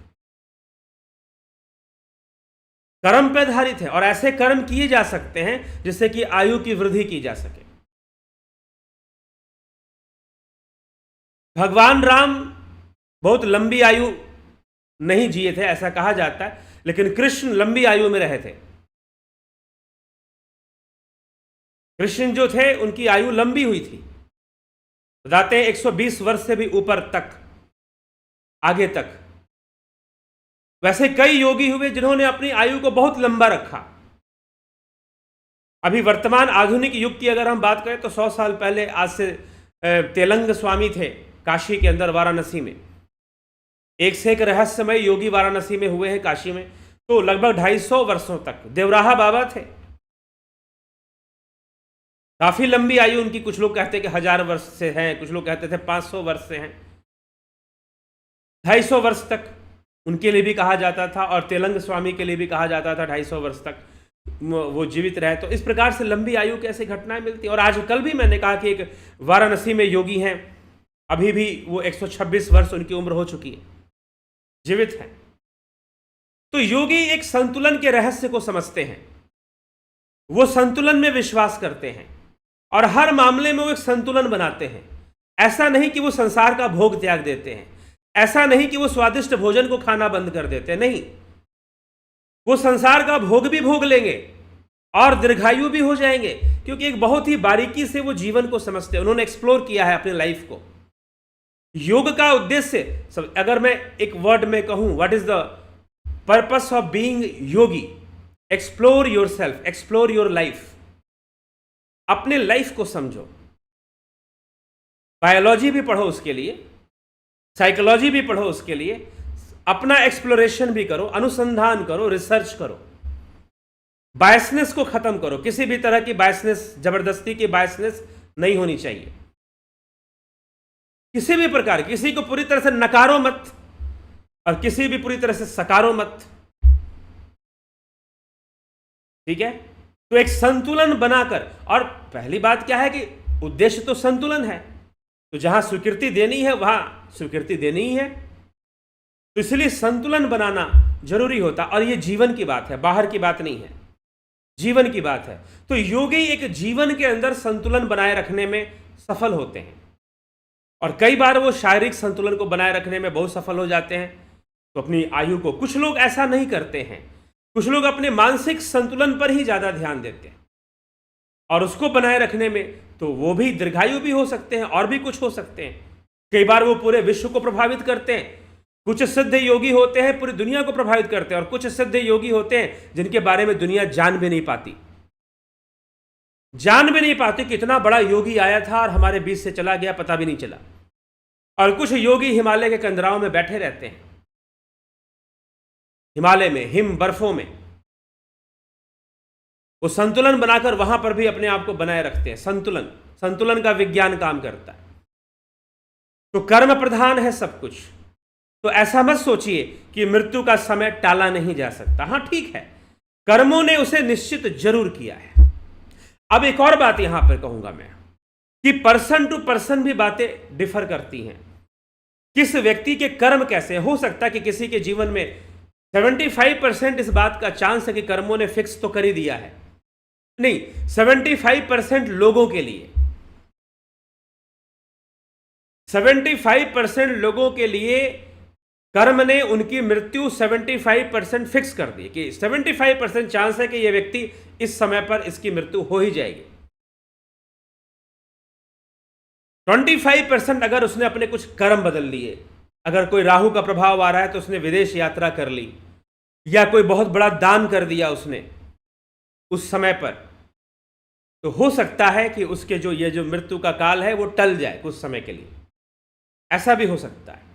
कर्म पर आधारित है, और ऐसे कर्म किए जा सकते हैं जिससे कि आयु की वृद्धि की जा सके। भगवान राम बहुत लंबी आयु नहीं जिए थे ऐसा कहा जाता है, लेकिन कृष्ण लंबी आयु में रहे थे। कृष्ण जो थे उनकी आयु लंबी हुई थी, बताते हैं 120 वर्ष से भी ऊपर तक, आगे तक। वैसे कई योगी हुए जिन्होंने अपनी आयु को बहुत लंबा रखा। अभी वर्तमान आधुनिक युग की अगर हम बात करें तो 100 साल पहले, आज से तेलंग स्वामी थे काशी के अंदर, वाराणसी में, एक से एक रहस्यमय योगी वाराणसी में हुए हैं, काशी में। तो लगभग 250 वर्षों तक देवराहा बाबा थे, काफी लंबी आयु उनकी। कुछ लोग कहते हैं कि 1000 वर्ष से हैं, कुछ लोग कहते थे 500 वर्ष से हैं। 250 वर्ष तक उनके लिए भी कहा जाता था, और तेलंग स्वामी के लिए भी कहा जाता था 250 वर्ष तक वो जीवित रहे। तो इस प्रकार से लंबी आयु की ऐसी घटनाएं मिलती हैं। और आज कल भी मैंने कहा कि एक वाराणसी में योगी हैं, अभी भी वो 126 वर्ष उनकी उम्र हो चुकी है, जीवित हैं। तो योगी एक संतुलन के रहस्य को समझते हैं, वो संतुलन में विश्वास करते हैं, और हर मामले में वो एक संतुलन बनाते हैं। ऐसा नहीं कि वो संसार का भोग त्याग देते हैं, ऐसा नहीं कि वो स्वादिष्ट भोजन को खाना बंद कर देते हैं, नहीं, वो संसार का भोग भी भोग लेंगे और दीर्घायु भी हो जाएंगे, क्योंकि एक बहुत ही बारीकी से वो जीवन को समझते हैं। उन्होंने एक्सप्लोर किया है अपने लाइफ को। योग का उद्देश्य, अगर मैं एक वर्ड में कहूं, what is the purpose of being Yogi? Explore your self, explore your life. अपने लाइफ को समझो, बायोलॉजी भी पढ़ो उसके लिए, साइकोलॉजी भी पढ़ो उसके लिए, अपना एक्सप्लोरेशन भी करो, अनुसंधान करो, रिसर्च करो, बायसनेस को खत्म करो। किसी भी तरह की बायसनेस, जबरदस्ती की बायसनेस नहीं होनी चाहिए, किसी भी प्रकार। किसी को पूरी तरह से नकारो मत और किसी भी पूरी तरह से सकारो मत, ठीक है? तो एक संतुलन बनाकर, और पहली बात क्या है कि उद्देश्य तो संतुलन है, तो जहां स्वीकृति देनी है वहां स्वीकृति देनी ही है, तो इसलिए संतुलन बनाना जरूरी होता। और ये जीवन की बात है, बाहर की बात नहीं है, जीवन की बात है। तो योगी एक जीवन के अंदर संतुलन बनाए रखने में सफल होते हैं, और कई बार वो शारीरिक संतुलन को बनाए रखने में बहुत सफल हो जाते हैं, तो अपनी आयु को। कुछ लोग ऐसा नहीं करते हैं, कुछ लोग अपने मानसिक संतुलन पर ही ज्यादा ध्यान देते हैं, और उसको बनाए रखने में तो वो भी दीर्घायु भी हो सकते हैं, और भी कुछ हो सकते हैं। कई बार वो पूरे विश्व को प्रभावित करते हैं। कुछ सिद्ध योगी होते हैं पूरी दुनिया को प्रभावित करते हैं, और कुछ सिद्ध योगी होते हैं जिनके बारे में दुनिया जान भी नहीं पाती, जान भी नहीं पाती। कितना बड़ा योगी आया था और हमारे बीच से चला गया, पता भी नहीं चला। और कुछ योगी हिमालय के कंदराओं में बैठे रहते हैं, हिमालय में, हिम बर्फों में, वो संतुलन बनाकर वहां पर भी अपने आप को बनाए रखते हैं। संतुलन का विज्ञान काम करता है। तो कर्म प्रधान है सब कुछ, तो ऐसा मत सोचिए कि मृत्यु का समय टाला नहीं जा सकता। हाँ ठीक है, कर्मों ने उसे निश्चित जरूर किया है। अब एक और बात यहां पर कहूंगा मैं कि पर्सन टू पर्सन भी बातें डिफर करती हैं। किस व्यक्ति के कर्म कैसे, हो सकता है कि किसी के जीवन में 75% इस बात का चांस है कि कर्मों ने फिक्स तो कर ही दिया है, नहीं 75% लोगों के लिए, 75% लोगों के लिए कर्म ने उनकी मृत्यु 75% फिक्स कर दी कि 75% चांस है कि यह व्यक्ति इस समय पर इसकी मृत्यु हो ही जाएगी। 25% अगर उसने अपने कुछ कर्म बदल लिए, अगर कोई राहु का प्रभाव आ रहा है तो उसने विदेश यात्रा कर ली, या कोई बहुत बड़ा दान कर दिया उसने उस समय पर, तो हो सकता है कि उसके ये जो मृत्यु का काल है वो टल जाए कुछ समय के लिए, ऐसा भी हो सकता है।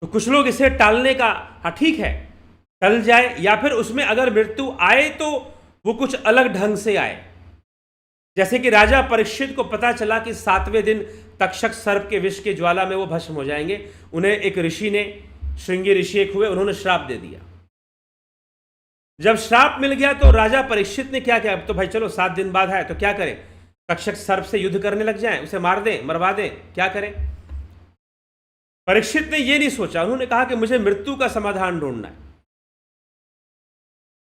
तो कुछ लोग इसे टालने का, हाँ ठीक है टल जाए, या फिर उसमें अगर मृत्यु आए तो वो कुछ अलग ढंग से आए। जैसे कि राजा परीक्षित को पता चला कि 7वें दिन तक्षक सर्प के विष की ज्वाला में वो भस्म हो जाएंगे। उन्हें एक ऋषि ने, श्रृंगी ऋषि एक हुए, उन्होंने श्राप दे दिया। जब श्राप मिल गया तो राजा परीक्षित ने क्या किया, अब तो भाई चलो 7 दिन बाद है तो क्या करें, तक्षक सर्प से युद्ध करने लग जाएं, उसे मार दें, मरवा दें, क्या करें। परीक्षित ने यह नहीं सोचा, उन्होंने कहा कि मुझे मृत्यु का समाधान ढूंढना है।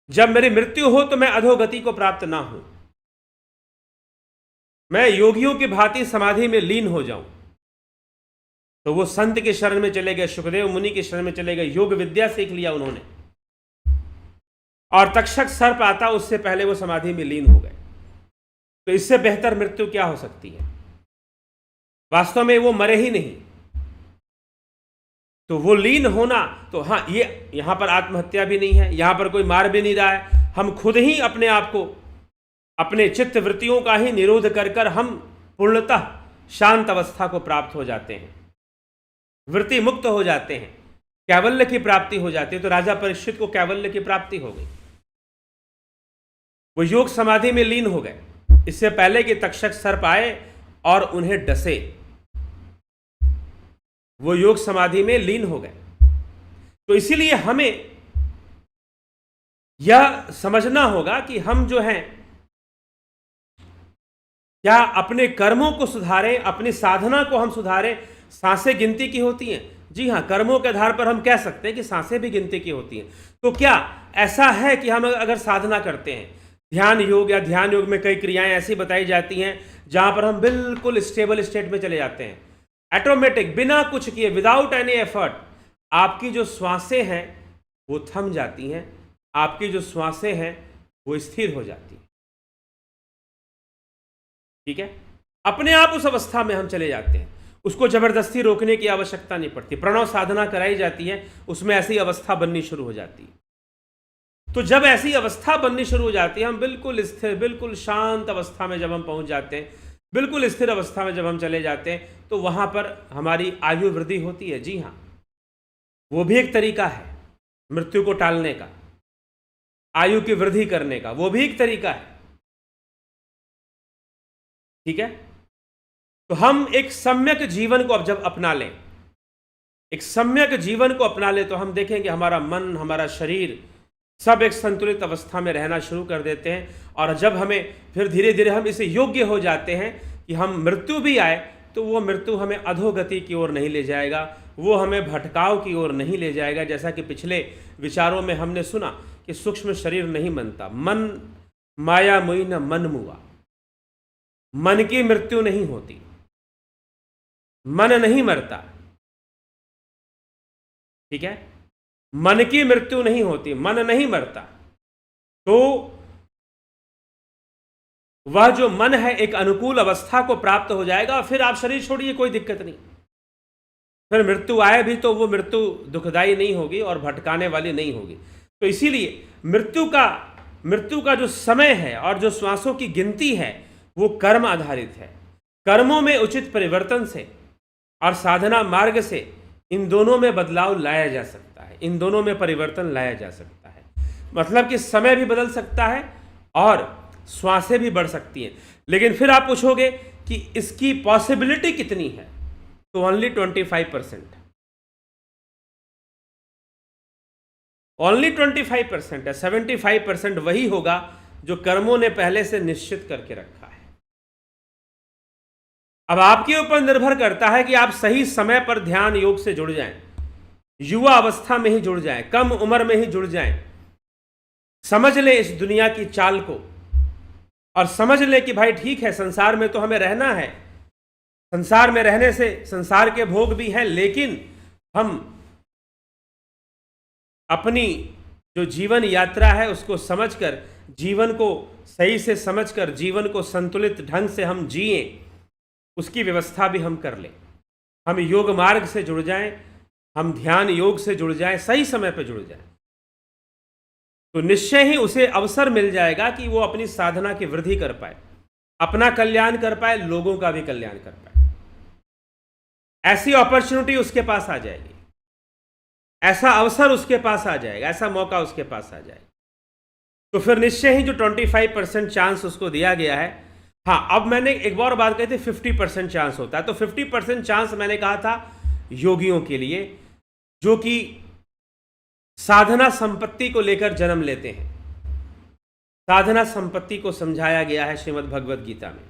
जब मेरी मृत्यु हो तो मैं अधोगति को प्राप्त ना हूं, मैं योगियों की भांति समाधि में लीन हो जाऊं। तो वो संत के शरण में चले गए, सुखदेव मुनि के शरण में चले गए, योग विद्या सीख लिया उन्होंने, और तक्षक सर्प आता उससे पहले वो समाधि में लीन हो गए। तो इससे बेहतर मृत्यु क्या हो सकती है। वास्तव में वो मरे ही नहीं, तो वो लीन होना, तो हाँ ये यहां पर आत्महत्या भी नहीं है, यहां पर कोई मार भी नहीं रहा है, हम खुद ही अपने आप को, अपने चित्त वृत्तियों का ही निरोध कर कर हम पूर्णतः शांत अवस्था को प्राप्त हो जाते हैं, वृत्ति मुक्त हो जाते हैं, कैवल्य की प्राप्ति हो जाती है। तो राजा परीक्षित को कैवल्य की प्राप्ति हो गई, वो योग समाधि में लीन हो गए, इससे पहले कि तक्षक सर्प आए और उन्हें डसे, वो योग समाधि में लीन हो गए। तो इसीलिए हमें यह समझना होगा कि हम जो हैं क्या अपने कर्मों को सुधारें, अपनी साधना को हम सुधारें। सांसें गिनती की होती हैं, जी हाँ, कर्मों के आधार पर हम कह सकते हैं कि सांसें भी गिनती की होती हैं। तो क्या ऐसा है कि हम अगर साधना करते हैं, ध्यान योग या ध्यान योग में कई क्रियाएं ऐसी बताई जाती हैं जहां पर हम बिल्कुल स्टेबल स्टेट में चले जाते हैं, ऑटोमेटिक, बिना कुछ किए, विदाउट एनी एफर्ट, आपकी जो श्वासें हैं वो थम जाती हैं, आपकी जो श्वासें हैं वो स्थिर हो जाती हैं। ठीक है, अपने आप उस अवस्था में हम चले जाते हैं, उसको जबरदस्ती रोकने की आवश्यकता नहीं पड़ती। प्रणव साधना कराई जाती है, उसमें ऐसी अवस्था बननी शुरू हो जाती है। तो जब ऐसी अवस्था बननी शुरू हो जाती है, हम बिल्कुल स्थिर, बिल्कुल शांत अवस्था में जब हम पहुंच जाते हैं, बिल्कुल स्थिर अवस्था में जब हम चले जाते हैं, तो वहां पर हमारी आयु वृद्धि होती है। जी हाँ, वो भी एक तरीका है मृत्यु को टालने का, आयु की वृद्धि करने का, वो भी एक तरीका है। ठीक है, तो हम एक सम्यक जीवन को अब जब अपना लें, एक सम्यक जीवन को अपना लें, तो हम देखेंगे हमारा मन, हमारा शरीर सब एक संतुलित अवस्था में रहना शुरू कर देते हैं। और जब हमें फिर धीरे धीरे हम इसे योग्य हो जाते हैं कि हम मृत्यु भी आए तो वो मृत्यु हमें अधोगति की ओर नहीं ले जाएगा, वो हमें भटकाव की ओर नहीं ले जाएगा। जैसा कि पिछले विचारों में हमने सुना कि सूक्ष्म शरीर नहीं बनता, मन माया मुई न मन मुआ, मन की मृत्यु नहीं होती, मन नहीं मरता। ठीक है, मन की मृत्यु नहीं होती, मन नहीं मरता। तो वह जो मन है एक अनुकूल अवस्था को प्राप्त हो जाएगा, फिर आप शरीर छोड़िए, कोई दिक्कत नहीं। फिर मृत्यु आए भी तो वो मृत्यु दुखदाई नहीं होगी और भटकाने वाली नहीं होगी। तो इसीलिए मृत्यु का जो समय है और जो श्वासों की गिनती है वो कर्म आधारित है। कर्मों में उचित परिवर्तन से और साधना मार्ग से इन दोनों में बदलाव लाया जा सकता है, इन दोनों में परिवर्तन लाया जा सकता है। मतलब कि समय भी बदल सकता है और श्वासें भी बढ़ सकती हैं। लेकिन फिर आप पूछोगे कि इसकी पॉसिबिलिटी कितनी है, तो ओनली 25%। ओनली 25% है। 75% वही होगा जो कर्मों ने पहले से निश्चित करके रखा है। अब आपके ऊपर निर्भर करता है कि आप सही समय पर ध्यान योग से जुड़ जाएं, युवा अवस्था में ही जुड़ जाएं, कम उम्र में ही जुड़ जाएं, समझ लें इस दुनिया की चाल को और समझ लें कि भाई ठीक है, संसार में तो हमें रहना है, संसार में रहने से संसार के भोग भी हैं, लेकिन हम अपनी जो जीवन यात्रा है उसको समझकर, जीवन को सही से समझकर, जीवन को संतुलित ढंग से हम जिए, उसकी व्यवस्था भी हम कर लें। हम योग मार्ग से जुड़ जाएं, हम ध्यान योग से जुड़ जाएं, सही समय पर जुड़ जाएं, तो निश्चय ही उसे अवसर मिल जाएगा कि वो अपनी साधना की वृद्धि कर पाए, अपना कल्याण कर पाए, लोगों का भी कल्याण कर पाए। ऐसी अपॉर्चुनिटी उसके पास आ जाएगी, ऐसा अवसर उसके पास आ जाएगा, ऐसा मौका उसके पास आ जाएगा। तो फिर निश्चय ही जो 25% चांस उसको दिया गया है, हाँ, अब मैंने एक और बात कही थी 50% चांस होता है, तो 50% चांस मैंने कहा था योगियों के लिए, जो कि साधना संपत्ति को लेकर जन्म लेते हैं। साधना संपत्ति को समझाया गया है श्रीमद् भगवद गीता में।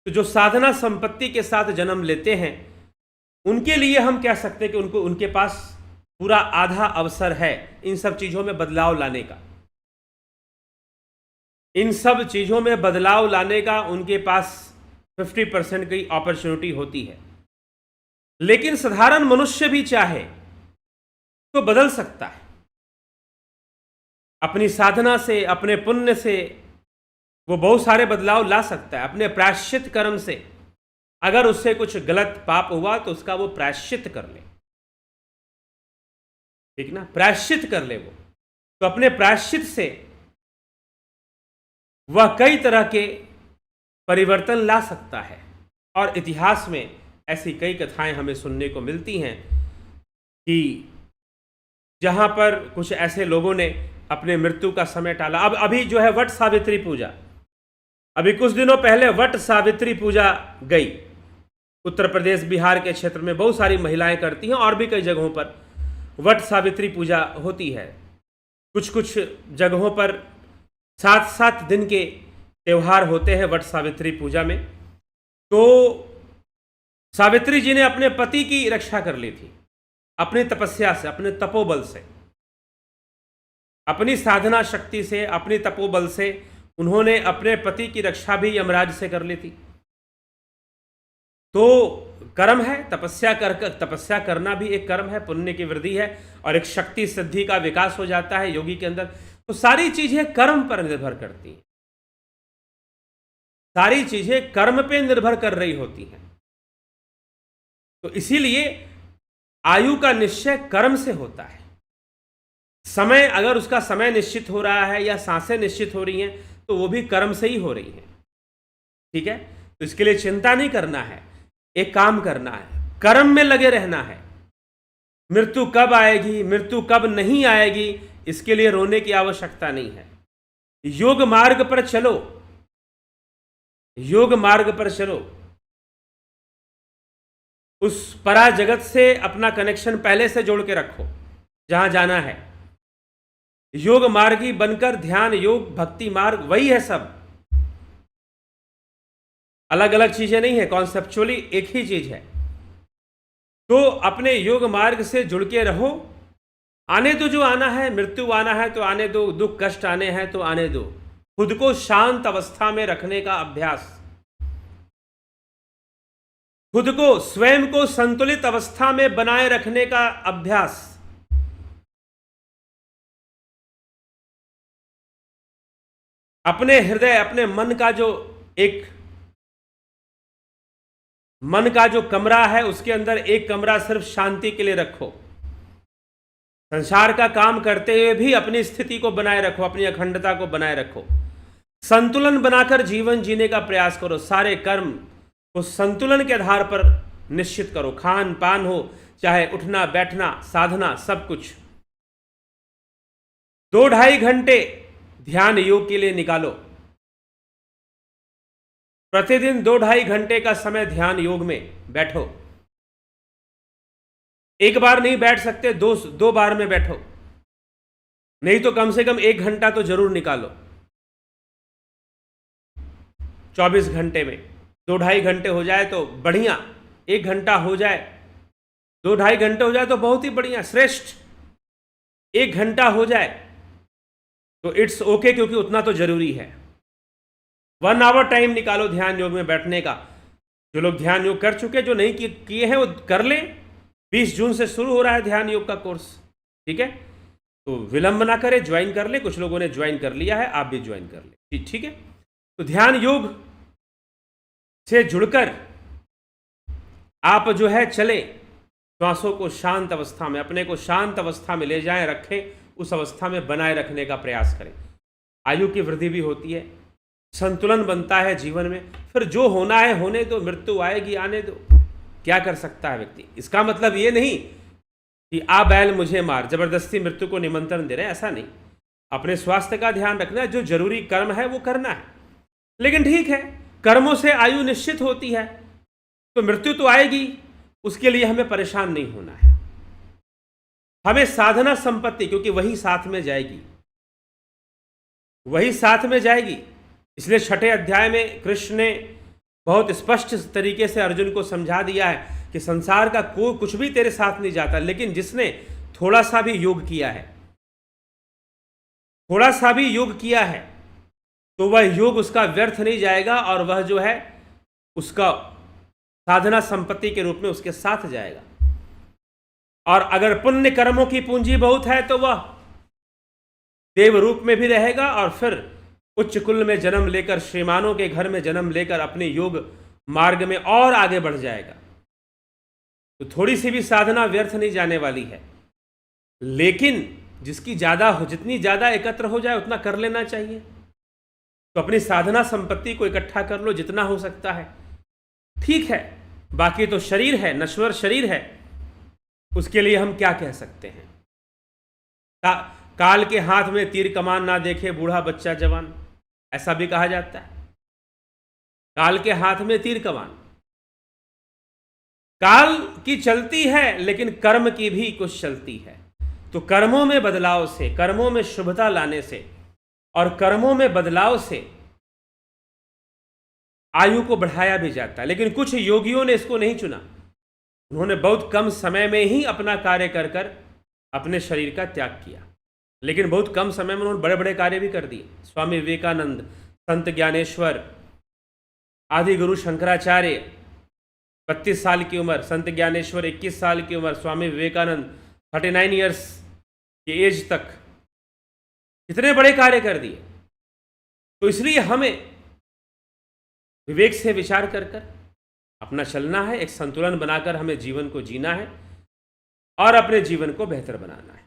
तो जो साधना संपत्ति के साथ जन्म लेते हैं, उनके लिए हम कह सकते हैं कि उनके पास पूरा आधा अवसर है इन सब चीजों में बदलाव लाने का। इन सब चीजों में बदलाव लाने का उनके पास 50% की अपॉर्चुनिटी होती है। लेकिन साधारण मनुष्य भी चाहे तो बदल सकता है, अपनी साधना से, अपने पुण्य से वो बहुत सारे बदलाव ला सकता है। अपने प्रायश्चित कर्म से अगर उससे कुछ गलत पाप हुआ तो उसका वो प्रायश्चित कर ले, ठीक ना, प्रायश्चित कर ले वो। तो अपने प्रायश्चित से वह कई तरह के परिवर्तन ला सकता है। और इतिहास में ऐसी कई कथाएं हमें सुनने को मिलती हैं कि जहां पर कुछ ऐसे लोगों ने अपने मृत्यु का समय टाला। अब अभी जो है वट सावित्री पूजा, अभी कुछ दिनों पहले वट सावित्री पूजा गई। उत्तर प्रदेश, बिहार के क्षेत्र में बहुत सारी महिलाएं करती हैं और भी कई जगहों पर वट सावित्री पूजा होती है। कुछ कुछ जगहों पर 7-7 दिन के त्यौहार होते हैं वट सावित्री पूजा में। तो सावित्री जी ने अपने पति की रक्षा कर ली थी अपनी तपस्या से, अपने तपोबल से, अपनी साधना शक्ति से, अपनी तपोबल से उन्होंने अपने पति की रक्षा भी यमराज से कर ली थी। तो कर्म है, तपस्या करना भी एक कर्म है, पुण्य की वृद्धि है और एक शक्ति सिद्धि का विकास हो जाता है योगी के अंदर। तो सारी चीजें कर्म पर निर्भर करती हैं, सारी चीजें कर्म पे निर्भर कर रही होती हैं। तो इसीलिए आयु का निश्चय कर्म से होता है। समय, अगर उसका समय निश्चित हो रहा है या सांसें निश्चित हो रही हैं तो वो भी कर्म से ही हो रही हैं, ठीक है। तो इसके लिए चिंता नहीं करना है, एक काम करना है, कर्म में लगे रहना है। मृत्यु कब आएगी, मृत्यु कब नहीं आएगी, इसके लिए रोने की आवश्यकता नहीं है। योग मार्ग पर चलो, योग मार्ग पर चलो। उस परा जगत से अपना कनेक्शन पहले से जोड़ के रखो जहां जाना है। योग मार्गी बनकर ध्यान, योग, भक्ति मार्ग वही है सब, अलग अलग चीजें नहीं है, कॉन्सेप्चुअली एक ही चीज है। तो अपने योग मार्ग से जुड़ के रहो। आने दो जो आना है, मृत्यु आना है तो आने दो, दुख कष्ट आने हैं तो आने दो। खुद को शांत अवस्था में रखने का अभ्यास, खुद को, स्वयं को संतुलित अवस्था में बनाए रखने का अभ्यास। अपने हृदय, अपने मन का जो एक मन का जो कमरा है उसके अंदर एक कमरा सिर्फ शांति के लिए रखो। संसार का काम करते हुए भी अपनी स्थिति को बनाए रखो, अपनी अखंडता को बनाए रखो। संतुलन बनाकर जीवन जीने का प्रयास करो। सारे कर्म को संतुलन के आधार पर निश्चित करो। खान पान हो, चाहे उठना बैठना, साधना, सब कुछ। 2-2.5 घंटे ध्यान योग के लिए निकालो। प्रतिदिन 2-2.5 घंटे का समय ध्यान योग में बैठो। एक बार नहीं बैठ सकते, दो बार में बैठो। नहीं तो कम से कम 1 घंटा तो जरूर निकालो 24 घंटे में। 2-2.5 घंटे हो जाए तो बढ़िया, 1 घंटा हो जाए, 2-2.5 घंटे हो जाए तो बहुत ही बढ़िया, श्रेष्ठ। 1 घंटा हो जाए तो इट्स ओके, क्योंकि उतना तो जरूरी है। 1 आवर टाइम निकालो ध्यान योग में बैठने का। जो लोग ध्यान योग कर चुके, जो नहीं किए हैं वो कर लें। 20 जून से शुरू हो रहा है ध्यान योग का कोर्स, ठीक है। तो विलंब ना करें, ज्वाइन कर ले। कुछ लोगों ने ज्वाइन कर लिया है, आप भी ज्वाइन कर ले, ठीक है। तो ध्यान योग से जुड़कर आप जो है चले, श्वासों को शांत अवस्था में, अपने को शांत अवस्था में ले जाएं, रखें, उस अवस्था में बनाए रखने का प्रयास करें। आयु की वृद्धि भी होती है, संतुलन बनता है जीवन में। फिर जो होना है होने दो, मृत्यु आएगी आने दो, क्या कर सकता है व्यक्ति। इसका मतलब ये नहीं कि आ बैल मुझे मार, जबरदस्ती मृत्यु को निमंत्रण दे रहे हैं, ऐसा नहीं। अपने स्वास्थ्य का ध्यान रखना है, जो जरूरी कर्म है वो करना है। लेकिन ठीक है, कर्मों से आयु निश्चित होती है, तो मृत्यु तो आएगी, उसके लिए हमें परेशान नहीं होना है। हमें साधना संपत्ति, क्योंकि वही साथ में जाएगी, वही साथ में जाएगी। इसलिए 6ठे अध्याय में कृष्ण ने बहुत स्पष्ट तरीके से अर्जुन को समझा दिया है कि संसार का कोई कुछ भी तेरे साथ नहीं जाता, लेकिन जिसने थोड़ा सा भी योग किया है, थोड़ा सा भी योग किया है, तो वह योग उसका व्यर्थ नहीं जाएगा, और वह जो है उसका साधना संपत्ति के रूप में उसके साथ जाएगा। और अगर पुण्य कर्मों की पूंजी बहुत है तो वह देव रूप में भी रहेगा, और फिर उच्च कुल में जन्म लेकर, श्रीमानों के घर में जन्म लेकर अपने योग मार्ग में और आगे बढ़ जाएगा। तो थोड़ी सी भी साधना व्यर्थ नहीं जाने वाली है। लेकिन जिसकी जितनी ज्यादा एकत्र हो जाए उतना कर लेना चाहिए। तो अपनी साधना संपत्ति को इकट्ठा कर लो जितना हो सकता है, ठीक है। बाकी तो शरीर है, नश्वर शरीर है, उसके लिए हम क्या कह सकते हैं। काल के हाथ में तीर कमान ना देखे बूढ़ा बच्चा जवान, ऐसा भी कहा जाता है। काल के हाथ में तीर कमान, काल की चलती है, लेकिन कर्म की भी कुछ चलती है। तो कर्मों में बदलाव से, कर्मों में शुभता लाने से और कर्मों में बदलाव से आयु को बढ़ाया भी जाता है। लेकिन कुछ योगियों ने इसको नहीं चुना। उन्होंने बहुत कम समय में ही अपना कार्य कर कर अपने शरीर का त्याग किया, लेकिन बहुत कम समय में उन्होंने बड़े बड़े कार्य भी कर दिए। स्वामी विवेकानंद, संत ज्ञानेश्वर, आदि गुरु शंकराचार्य 32 साल की उम्र, संत ज्ञानेश्वर 21 साल की उम्र, स्वामी विवेकानंद 39 ईयर्स की एज तक कितने बड़े कार्य कर दिए। तो इसलिए हमें विवेक से विचार कर कर अपना चलना है, एक संतुलन बनाकर हमें जीवन को जीना है और अपने जीवन को बेहतर बनाना है।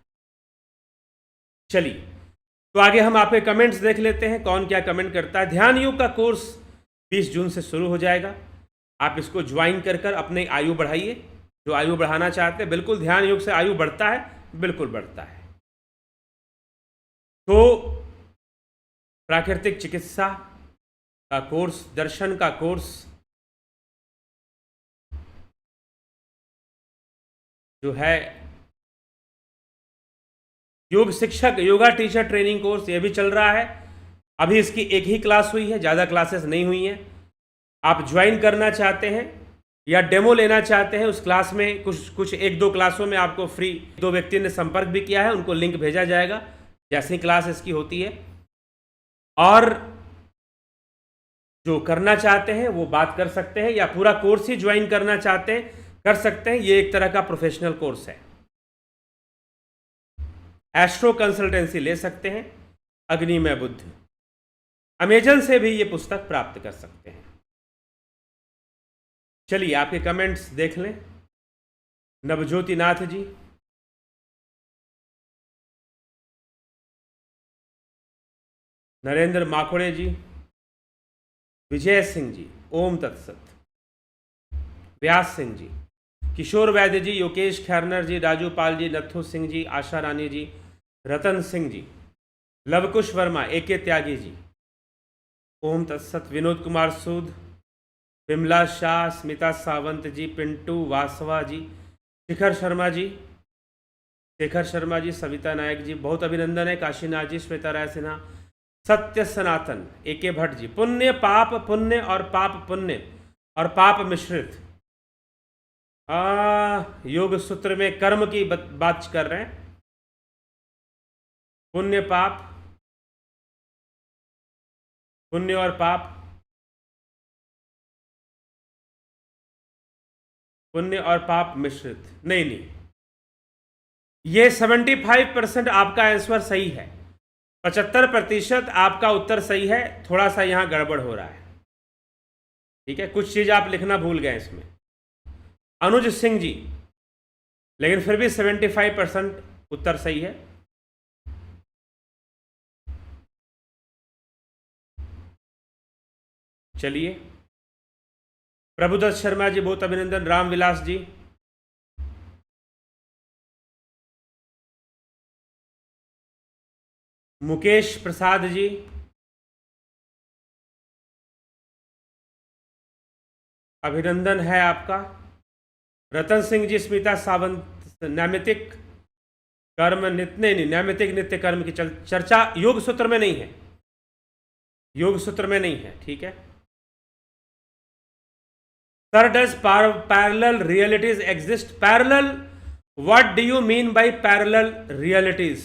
चलिए, तो आगे हम आपके कमेंट्स देख लेते हैं, कौन क्या कमेंट करता है। ध्यान योग का कोर्स 20 जून से शुरू हो जाएगा। आप इसको ज्वाइन कर कर अपने आयु बढ़ाइए। जो आयु बढ़ाना चाहते हैं, बिल्कुल ध्यान योग से आयु बढ़ता है, बिल्कुल बढ़ता है। तो प्राकृतिक चिकित्सा का कोर्स, दर्शन का कोर्स जो है, योग शिक्षक, योगा टीचर ट्रेनिंग कोर्स, ये भी चल रहा है। अभी इसकी एक ही क्लास हुई है, ज़्यादा क्लासेस नहीं हुई हैं। आप ज्वाइन करना चाहते हैं या डेमो लेना चाहते हैं, उस क्लास में कुछ 1-2 क्लासों में आपको फ्री, 2 व्यक्ति ने संपर्क भी किया है, उनको लिंक भेजा जाएगा जैसी क्लास इसकी होती है। और जो करना चाहते हैं वो बात कर सकते हैं, या पूरा कोर्स ही ज्वाइन करना चाहते हैं कर सकते हैं। ये एक तरह का प्रोफेशनल कोर्स है। एस्ट्रो कंसल्टेंसी ले सकते हैं, अग्निमय बुद्धि, अमेजन से भी ये पुस्तक प्राप्त कर सकते हैं। चलिए, आपके कमेंट्स देख लें। नवज्योति नाथ जी, नरेंद्र माखोड़े जी, विजय सिंह जी, ओम तत्सत, व्यास सिंह जी, किशोर वैद्य जी, योकेश खैरनर जी, राजू पाल जी, नथु सिंह जी, आशा रानी जी, रतन सिंह जी, लवकुश वर्मा, एके त्यागी जी, ओम तत्सत, विनोद कुमार सूद, विमला शाह, स्मिता सावंत जी, पिंटू वासवा जी, शिखर शर्मा जी, शेखर शर्मा जी, सविता नायक जी, बहुत अभिनंदन है। काशीनाथ जी, श्वेता राय सिन्हा, सत्य सनातन, AK भट्ट जी, पुण्य पाप पुण्य और पाप पुण्य और पाप मिश्रित। योग सूत्र में कर्म की बात कर रहे हैं। पुण्य पाप, पुण्य और पाप, पुण्य और पाप मिश्रित। नहीं नहीं, ये 75% आपका आंसर सही है, 75% आपका उत्तर सही है। थोड़ा सा यहां गड़बड़ हो रहा है, ठीक है, कुछ चीज आप लिखना भूल गए इसमें, अनुज सिंह जी, लेकिन फिर भी 75% उत्तर सही है। चलिए, प्रभुदत्त शर्मा जी, बहुत अभिनंदन। रामविलास जी, मुकेश प्रसाद जी, अभिनंदन है आपका। रतन सिंह जी, स्मिता सावंत, नैमितिक कर्म नित्य, नहीं, नैमितिक नित्य कर्म की चर्चा योग सूत्र में नहीं है, योग सूत्र में नहीं है, ठीक है। Sir, does parallel realities exist? Parallel, what do you mean by parallel realities?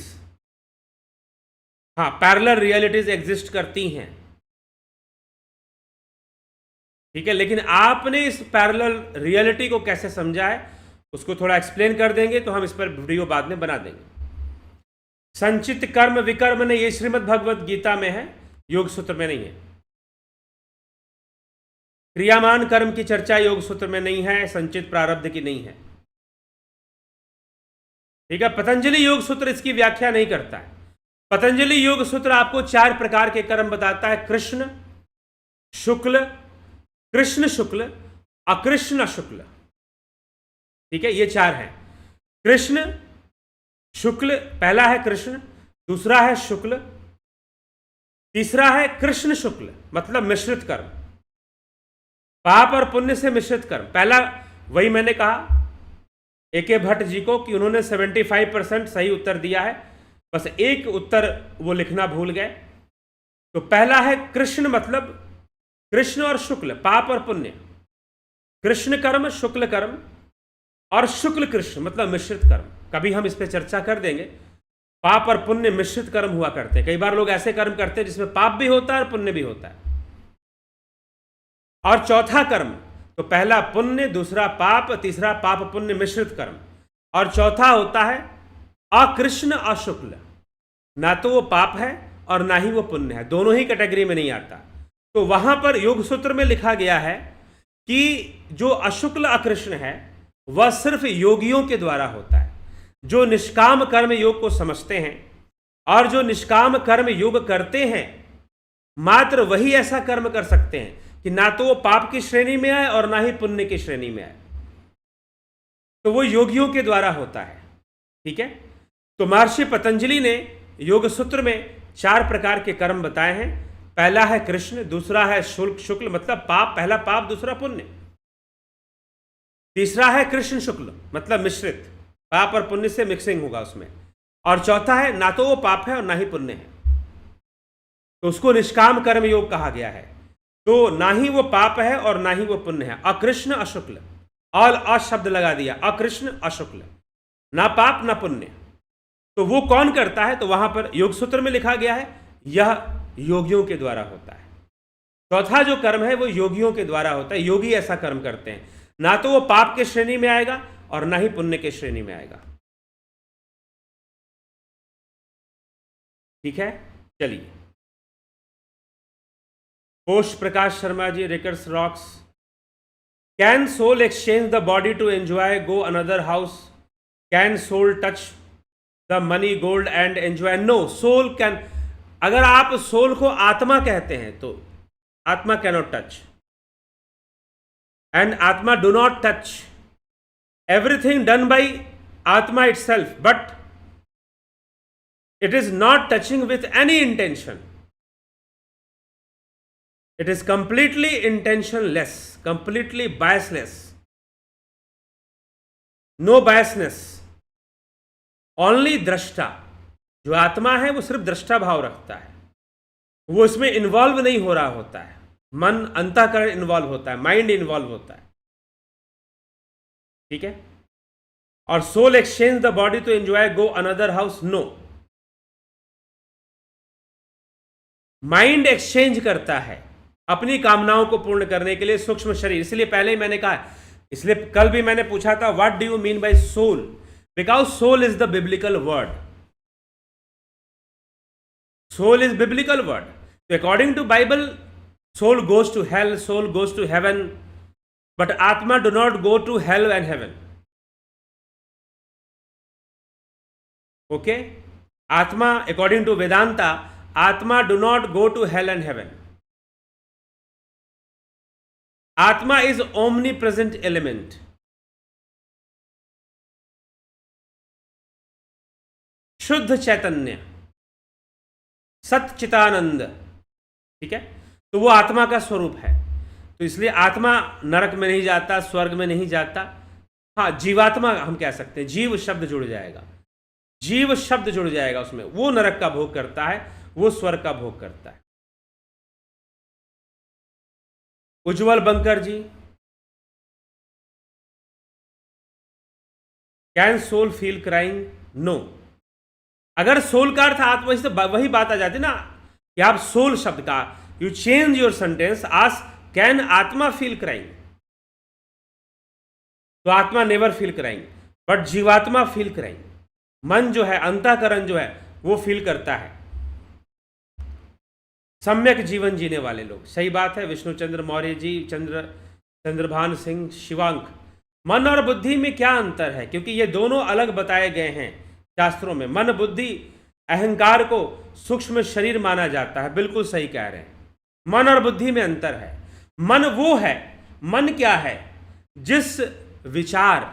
हाँ, parallel realities exist करती हैं, ठीक है, लेकिन आपने इस पैरेलल रियलिटी को कैसे समझा है उसको थोड़ा एक्सप्लेन कर देंगे, तो हम इस पर वीडियो बाद में बना देंगे। संचित कर्म विकर्म ने, ये श्रीमद् भगवत गीता में है, योग सूत्र में नहीं है। क्रियामान कर्म की चर्चा योग सूत्र में नहीं है, संचित प्रारब्ध की नहीं है, ठीक है। पतंजलि योग सूत्र इसकी व्याख्या नहीं करता है। पतंजलि योग सूत्र आपको 4 प्रकार के कर्म बताता है, कृष्ण शुक्ल, कृष्ण शुक्ल, अकृष्ण शुक्ल, ठीक है, ये 4 हैं। कृष्ण शुक्ल, पहला है कृष्ण, दूसरा है शुक्ल, तीसरा है कृष्ण शुक्ल, मतलब मिश्रित कर्म, पाप और पुण्य से मिश्रित कर्म। पहला, वही मैंने कहा AK भट्ट जी को कि उन्होंने 75% सही उत्तर दिया है, बस एक उत्तर वो लिखना भूल गए। तो पहला है कृष्ण, मतलब कृष्ण और शुक्ल, पाप और पुण्य, कृष्ण कर्म, शुक्ल कर्म, और शुक्ल कृष्ण मतलब मिश्रित कर्म। कभी हम इस पर चर्चा कर देंगे। पाप और पुण्य मिश्रित कर्म हुआ करते हैं। कई बार लोग ऐसे कर्म करते हैं जिसमें पाप भी होता है और पुण्य भी होता है। और चौथा कर्म, तो पहला पुण्य, दूसरा पाप, तीसरा पाप पुण्य मिश्रित कर्म, और चौथा होता है अकृष्ण अशुक्ल, ना तो वो पाप है और ना ही वो पुण्य है, दोनों ही कैटेगरी में नहीं आता। तो वहां पर योग सूत्र में लिखा गया है कि जो अशुक्ल अकृष्ण है वह सिर्फ योगियों के द्वारा होता है, जो निष्काम कर्म योग को समझते हैं, और जो निष्काम कर्म योग करते हैं मात्र वही ऐसा कर्म कर सकते हैं कि ना तो वो पाप की श्रेणी में आए और ना ही पुण्य की श्रेणी में आए। तो वो योगियों के द्वारा होता है, ठीक है। तो महर्षि पतंजलि ने योग सूत्र में 4 प्रकार के कर्म बताए हैं। पहला है कृष्ण, दूसरा है शुक्ल मतलब पाप, पहला पाप दूसरा पुण्य, तीसरा है कृष्ण शुक्ल मतलब मिश्रित, पाप और पुण्य से मिक्सिंग होगा उसमें, और चौथा है ना तो वो पाप है और ना ही पुण्य है, तो उसको निष्काम कर्म योग कहा गया है। तो ना ही वो पाप है और ना ही वो पुण्य है, अकृष्ण अशुक्ल, ऑल अशब्द लगा दिया, अकृष्ण अशुक्ल, ना पाप ना पुण्य। तो वो कौन करता है? तो वहां पर योग सूत्र में लिखा गया है यह योगियों के द्वारा होता है। चौथा जो कर्म है वो योगियों के द्वारा होता है, योगी ऐसा कर्म करते हैं, ना तो वो पाप के श्रेणी में आएगा और ना ही पुण्य के श्रेणी में आएगा, ठीक है। चलिए, पोष प्रकाश शर्मा जी, रिकर्स रॉक्स, can soul exchange the body to enjoy go another house? Can soul touch the money gold and enjoy? No, soul can, अगर आप सोल को आत्मा कहते हैं तो atma cannot touch, and atma do not touch, everything done by Atma itself, but it is not touching with any intention. It is completely intentionless, completely biasless, no biasness. Only दृष्टा, जो आत्मा है वो सिर्फ दृष्टा भाव रखता है, वो इसमें इन्वॉल्व नहीं हो रहा होता है। मन, अंतःकरण इन्वॉल्व होता है, माइंड इन्वॉल्व होता है, ठीक है। और soul exchange the body to enjoy go another house, no. Mind exchange करता है अपनी कामनाओं को पूर्ण करने के लिए सूक्ष्म शरीर। इसलिए पहले ही मैंने कहा, इसलिए कल भी मैंने पूछा था what do you mean by soul, because soul is the biblical word, soul is biblical word. तो according to Bible soul goes to hell, soul goes to heaven, but atma do not go to hell and heaven. Okay, atma according to Vedanta, atma do not go to hell and heaven. Atma is omnipresent element. शुद्ध चैतन्य, सच्चिदानंद, ठीक है। तो वो आत्मा का स्वरूप है। तो इसलिए आत्मा नरक में नहीं जाता, स्वर्ग में नहीं जाता। हाँ, जीवात्मा हम कह सकते हैं, जीव शब्द जुड़ जाएगा, जीव शब्द जुड़ जाएगा उसमें। वो नरक का भोग करता है, वो स्वर्ग का भोग करता है। Ujjwal Bankar ji, can soul feel crying? No. अगर सोल का अर्थ आत्मा, से वही बात आ जाती ना कि आप सोल शब्द का you change your sentence, ask can आत्मा फील क्राइंग, तो आत्मा नेवर फील क्राइंग, बट जीवात्मा फील क्राइंग। मन जो है, अंतःकरण जो है, वो फील करता है। सम्यक जीवन जीने वाले लोग, सही बात है। विष्णुचंद्र मौर्य जी, चंद्रभान सिंह, शिवांक, मन और बुद्धि में क्या अंतर है? क्योंकि ये दोनों अलग बताए गए हैं शास्त्रों में। मन, बुद्धि, अहंकार को सूक्ष्म शरीर माना जाता है, बिल्कुल सही कह रहे हैं। मन और बुद्धि में अंतर है। मन वो है, मन क्या है? जिस विचार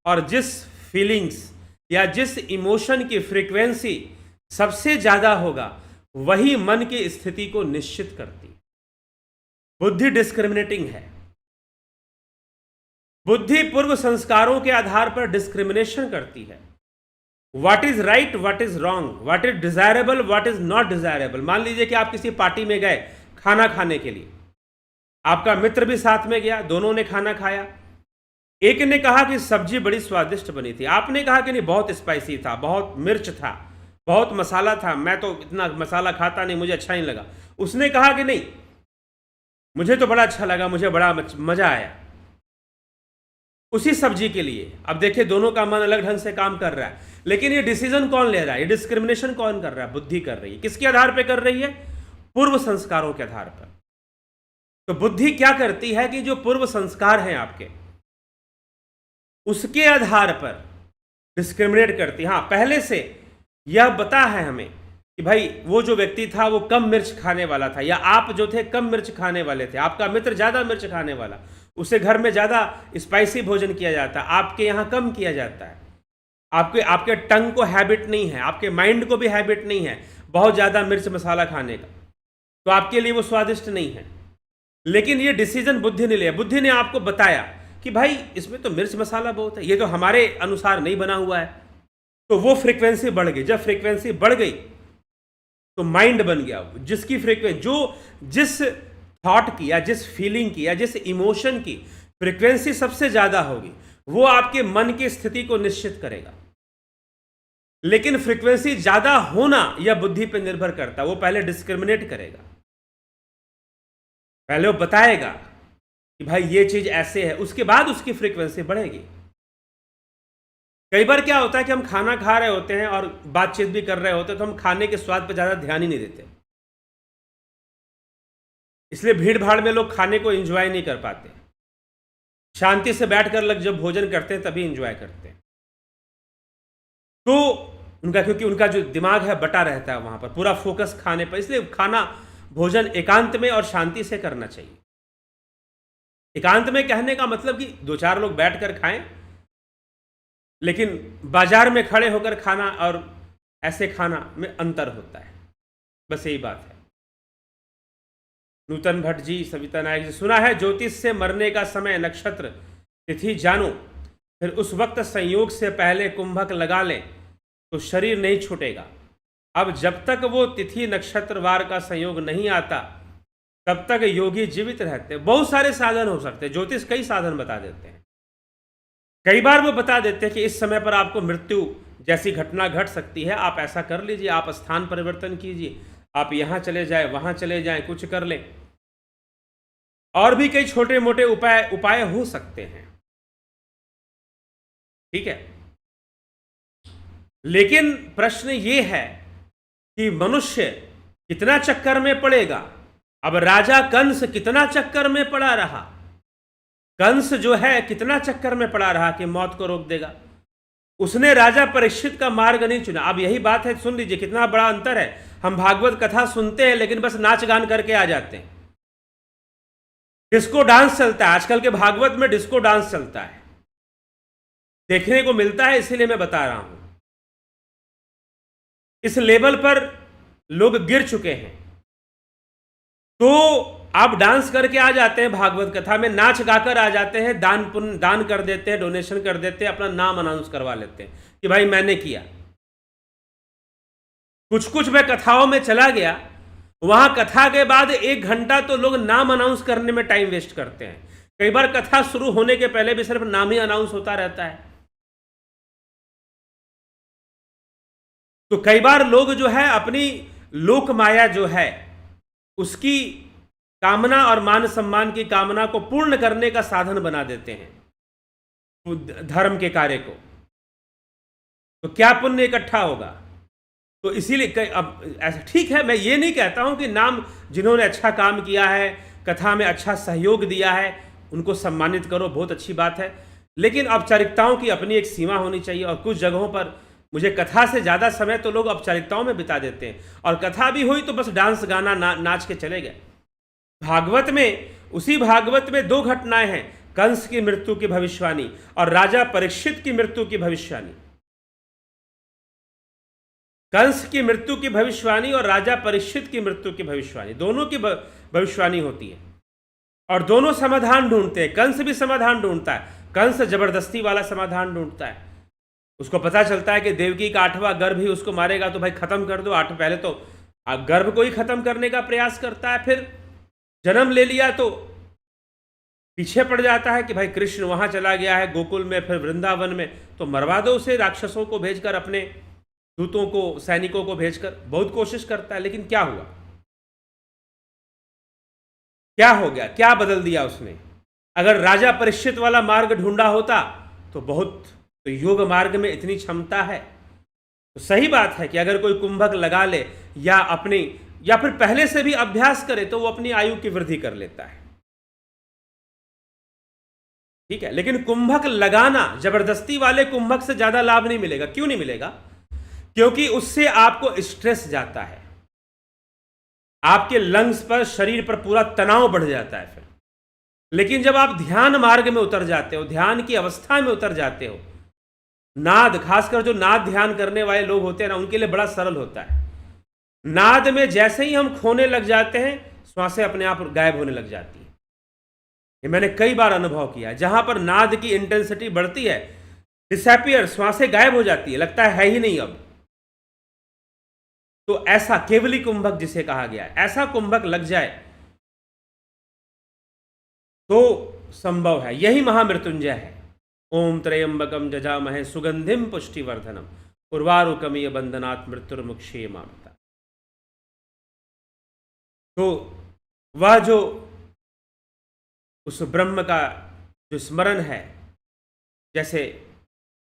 और जिस फीलिंग्स या जिस इमोशन की फ्रीक्वेंसी सबसे ज्यादा होगा, वही मन की स्थिति को निश्चित करती है। बुद्धि डिस्क्रिमिनेटिंग है। बुद्धि पूर्व संस्कारों के आधार पर डिस्क्रिमिनेशन करती है। What is right, what is wrong, what is desirable, what is not desirable. मान लीजिए कि आप किसी पार्टी में गए खाना खाने के लिए, आपका मित्र भी साथ में गया, दोनों ने खाना खाया। एक ने कहा कि सब्जी बड़ी स्वादिष्ट बनी थी, आपने कहा कि नहीं बहुत स्पाइसी था, बहुत मिर्च था, बहुत मसाला था, मैं तो इतना मसाला खाता नहीं, मुझे अच्छा नहीं लगा। उसने कहा कि नहीं मुझे तो बड़ा अच्छा लगा, मुझे बड़ा मजा आया उसी सब्जी के लिए। अब देखिए दोनों का मन अलग ढंग से काम कर रहा है, लेकिन ये डिसीजन कौन ले रहा है? ये डिस्क्रिमिनेशन कौन कर रहा है? बुद्धि कर रही है। किसके आधार पर कर रही है? पूर्व संस्कारों के आधार पर। तो बुद्धि क्या करती है कि जो पूर्व संस्कार हैं आपके, उसके आधार पर डिस्क्रिमिनेट करती है। हाँ, पहले से यह बता है हमें कि भाई वो जो व्यक्ति था वो कम मिर्च खाने वाला था, या आप जो थे कम मिर्च खाने वाले थे, आपका मित्र ज्यादा मिर्च खाने वाला, उसे घर में ज्यादा स्पाइसी भोजन किया जाता है, आपके यहाँ कम किया जाता है। आपके टंग को हैबिट नहीं है, आपके माइंड को भी हैबिट नहीं है बहुत ज्यादा मिर्च मसाला खाने का, तो आपके लिए वो स्वादिष्ट नहीं है। लेकिन ये डिसीजन बुद्धि ने लिया। बुद्धि ने आपको बताया कि भाई इसमें तो मिर्च मसाला बहुत है, ये तो हमारे अनुसार नहीं बना हुआ है। तो वो फ्रीक्वेंसी बढ़ गई। जब फ्रीक्वेंसी बढ़ गई तो माइंड बन गया। जिसकी फ्रीक्वेंसी, जो जिस थॉट की या जिस फीलिंग की या जिस इमोशन की फ्रीक्वेंसी सबसे ज्यादा होगी, वो आपके मन की स्थिति को निश्चित करेगा। लेकिन फ्रीक्वेंसी ज्यादा होना यह बुद्धि पर निर्भर करता है। वो पहले डिस्क्रिमिनेट करेगा, पहले वो बताएगा कि भाई ये चीज ऐसे है, उसके बाद उसकी फ्रीक्वेंसी बढ़ेगी। कई बार क्या होता है कि हम खाना खा रहे होते हैं और बातचीत भी कर रहे होते हैं, तो हम खाने के स्वाद पर ज्यादा ध्यान ही नहीं देते। इसलिए भीड़ भाड़ में लोग खाने को एंजॉय नहीं कर पाते। शांति से बैठकर लोग जब भोजन करते हैं तभी एंजॉय करते हैं। तो उनका, क्योंकि उनका जो दिमाग है बटा रहता है वहां पर, पूरा फोकस खाने पर। इसलिए खाना भोजन एकांत में और शांति से करना चाहिए। एकांत में कहने का मतलब कि दो चार लोग बैठकर खाएं, लेकिन बाजार में खड़े होकर खाना और ऐसे खाना में अंतर होता है। बस यही बात है। नूतन भट्ट जी, सविता नायक जी, सुना है ज्योतिष से मरने का समय, नक्षत्र, तिथि जानो, फिर उस वक्त संयोग से पहले कुंभक लगा लें, तो शरीर नहीं छूटेगा। अब जब तक वो तिथि नक्षत्रवार का संयोग नहीं आता तब तक योगी जीवित रहते हैं। बहुत सारे साधन हो सकते हैं, ज्योतिष कई साधन बता देते हैं। कई बार वो बता देते हैं कि इस समय पर आपको मृत्यु जैसी घटना घट सकती है, आप ऐसा कर लीजिए, आप स्थान परिवर्तन कीजिए, आप यहां चले जाए, वहां चले जाएं, कुछ कर लें। और भी कई छोटे मोटे उपाय हो सकते हैं, ठीक है। लेकिन प्रश्न ये है कि मनुष्य कितना चक्कर में पड़ेगा। अब राजा कंस कितना चक्कर में पड़ा रहा, कंस जो है कितना चक्कर में पड़ा रहा कि मौत को रोक देगा। उसने राजा परीक्षित का मार्ग नहीं चुना। अब यही बात है, सुन लीजिए कितना बड़ा अंतर है। हम भागवत कथा सुनते हैं लेकिन बस नाच गान करके आ जाते हैं। डिस्को डांस चलता है आजकल के भागवत में, डिस्को डांस चलता है, देखने को मिलता है, इसीलिए मैं बता रहा हूं। इस लेवल पर लोग गिर चुके हैं। तो आप डांस करके आ जाते हैं, भागवत कथा में नाच गाकर आ जाते हैं, दान कर देते हैं, डोनेशन कर देते हैं, अपना नाम अनाउंस करवा लेते हैं कि भाई मैंने किया। कुछ मैं कथाओं में चला गया, वहां कथा के बाद 1 घंटा तो लोग नाम अनाउंस करने में टाइम वेस्ट करते हैं। कई बार कथा शुरू होने के पहले भी सिर्फ नाम ही अनाउंस होता रहता है। तो कई बार लोग जो है अपनी लोक माया जो है उसकी कामना और मान सम्मान की कामना को पूर्ण करने का साधन बना देते हैं धर्म के कार्य को। तो क्या पुण्य इकट्ठा होगा। तो इसीलिए अब ऐसा ठीक है, मैं ये नहीं कहता हूं कि नाम जिन्होंने अच्छा काम किया है, कथा में अच्छा सहयोग दिया है, उनको सम्मानित करो, बहुत अच्छी बात है। लेकिन औपचारिकताओं की अपनी एक सीमा होनी चाहिए। और कुछ जगहों पर मुझे कथा से ज़्यादा समय तो लोग औपचारिकताओं में बिता देते हैं, और कथा भी हुई तो बस डांस गाना नाच के चले गए। भागवत में, उसी भागवत में 2 घटनाएं हैं, कंस की मृत्यु की भविष्यवाणी और राजा परीक्षित की मृत्यु की भविष्यवाणी। कंस की मृत्यु की भविष्यवाणी और राजा परीक्षित की मृत्यु की भविष्यवाणी, दोनों की भविष्यवाणी होती है और दोनों समाधान ढूंढते हैं। कंस भी समाधान ढूंढता है, कंस जबरदस्ती वाला समाधान ढूंढता है। उसको पता चलता है कि देवकी का 8वां गर्भ ही उसको मारेगा, तो भाई खत्म कर दो। पहले तो गर्भ को ही खत्म करने का प्रयास करता है, फिर जन्म ले लिया तो पीछे पड़ जाता है कि भाई कृष्ण वहां चला गया है गोकुल में, फिर वृंदावन में, तो मरवा दो उसे, राक्षसों को भेजकर, अपने दूतों को, सैनिकों को भेजकर। बहुत कोशिश करता है, लेकिन क्या हुआ, क्या हो गया, क्या बदल दिया उसने। अगर राजा परीक्षित वाला मार्ग ढूंढा होता तो बहुत, तो योग मार्ग में इतनी क्षमता है। तो सही बात है कि अगर कोई कुंभक लगा ले या फिर पहले से भी अभ्यास करे तो वो अपनी आयु की वृद्धि कर लेता है, ठीक है। लेकिन कुंभक लगाना, जबरदस्ती वाले कुंभक से ज्यादा लाभ नहीं मिलेगा। क्यों नहीं मिलेगा? क्योंकि उससे आपको स्ट्रेस जाता है, आपके लंग्स पर, शरीर पर पूरा तनाव बढ़ जाता है फिर। लेकिन जब आप ध्यान मार्ग में उतर जाते हो, ध्यान की अवस्था में उतर जाते हो, नाद, खासकर जो नाद ध्यान करने वाले लोग होते हैं ना, उनके लिए बड़ा सरल होता है। नाद में जैसे ही हम खोने लग जाते हैं, श्वासें अपने आप गायब होने लग जाती है। ये मैंने कई बार अनुभव किया। जहां पर नाद की इंटेंसिटी बढ़ती है, डिसअपियर, श्वासें गायब हो जाती है, लगता है ही नहीं अब। तो ऐसा केवली कुंभक जिसे कहा गया है, ऐसा कुंभक लग जाए तो संभव है। यही महामृत्युंजय है। ओम त्रयंबकम जजामहे सुगंधिम पुष्टिवर्धनम उर्वारुकमिय बंधनात् मृत्युर्मुक्षे मामता। तो वह जो उस ब्रह्म का जो स्मरण है, जैसे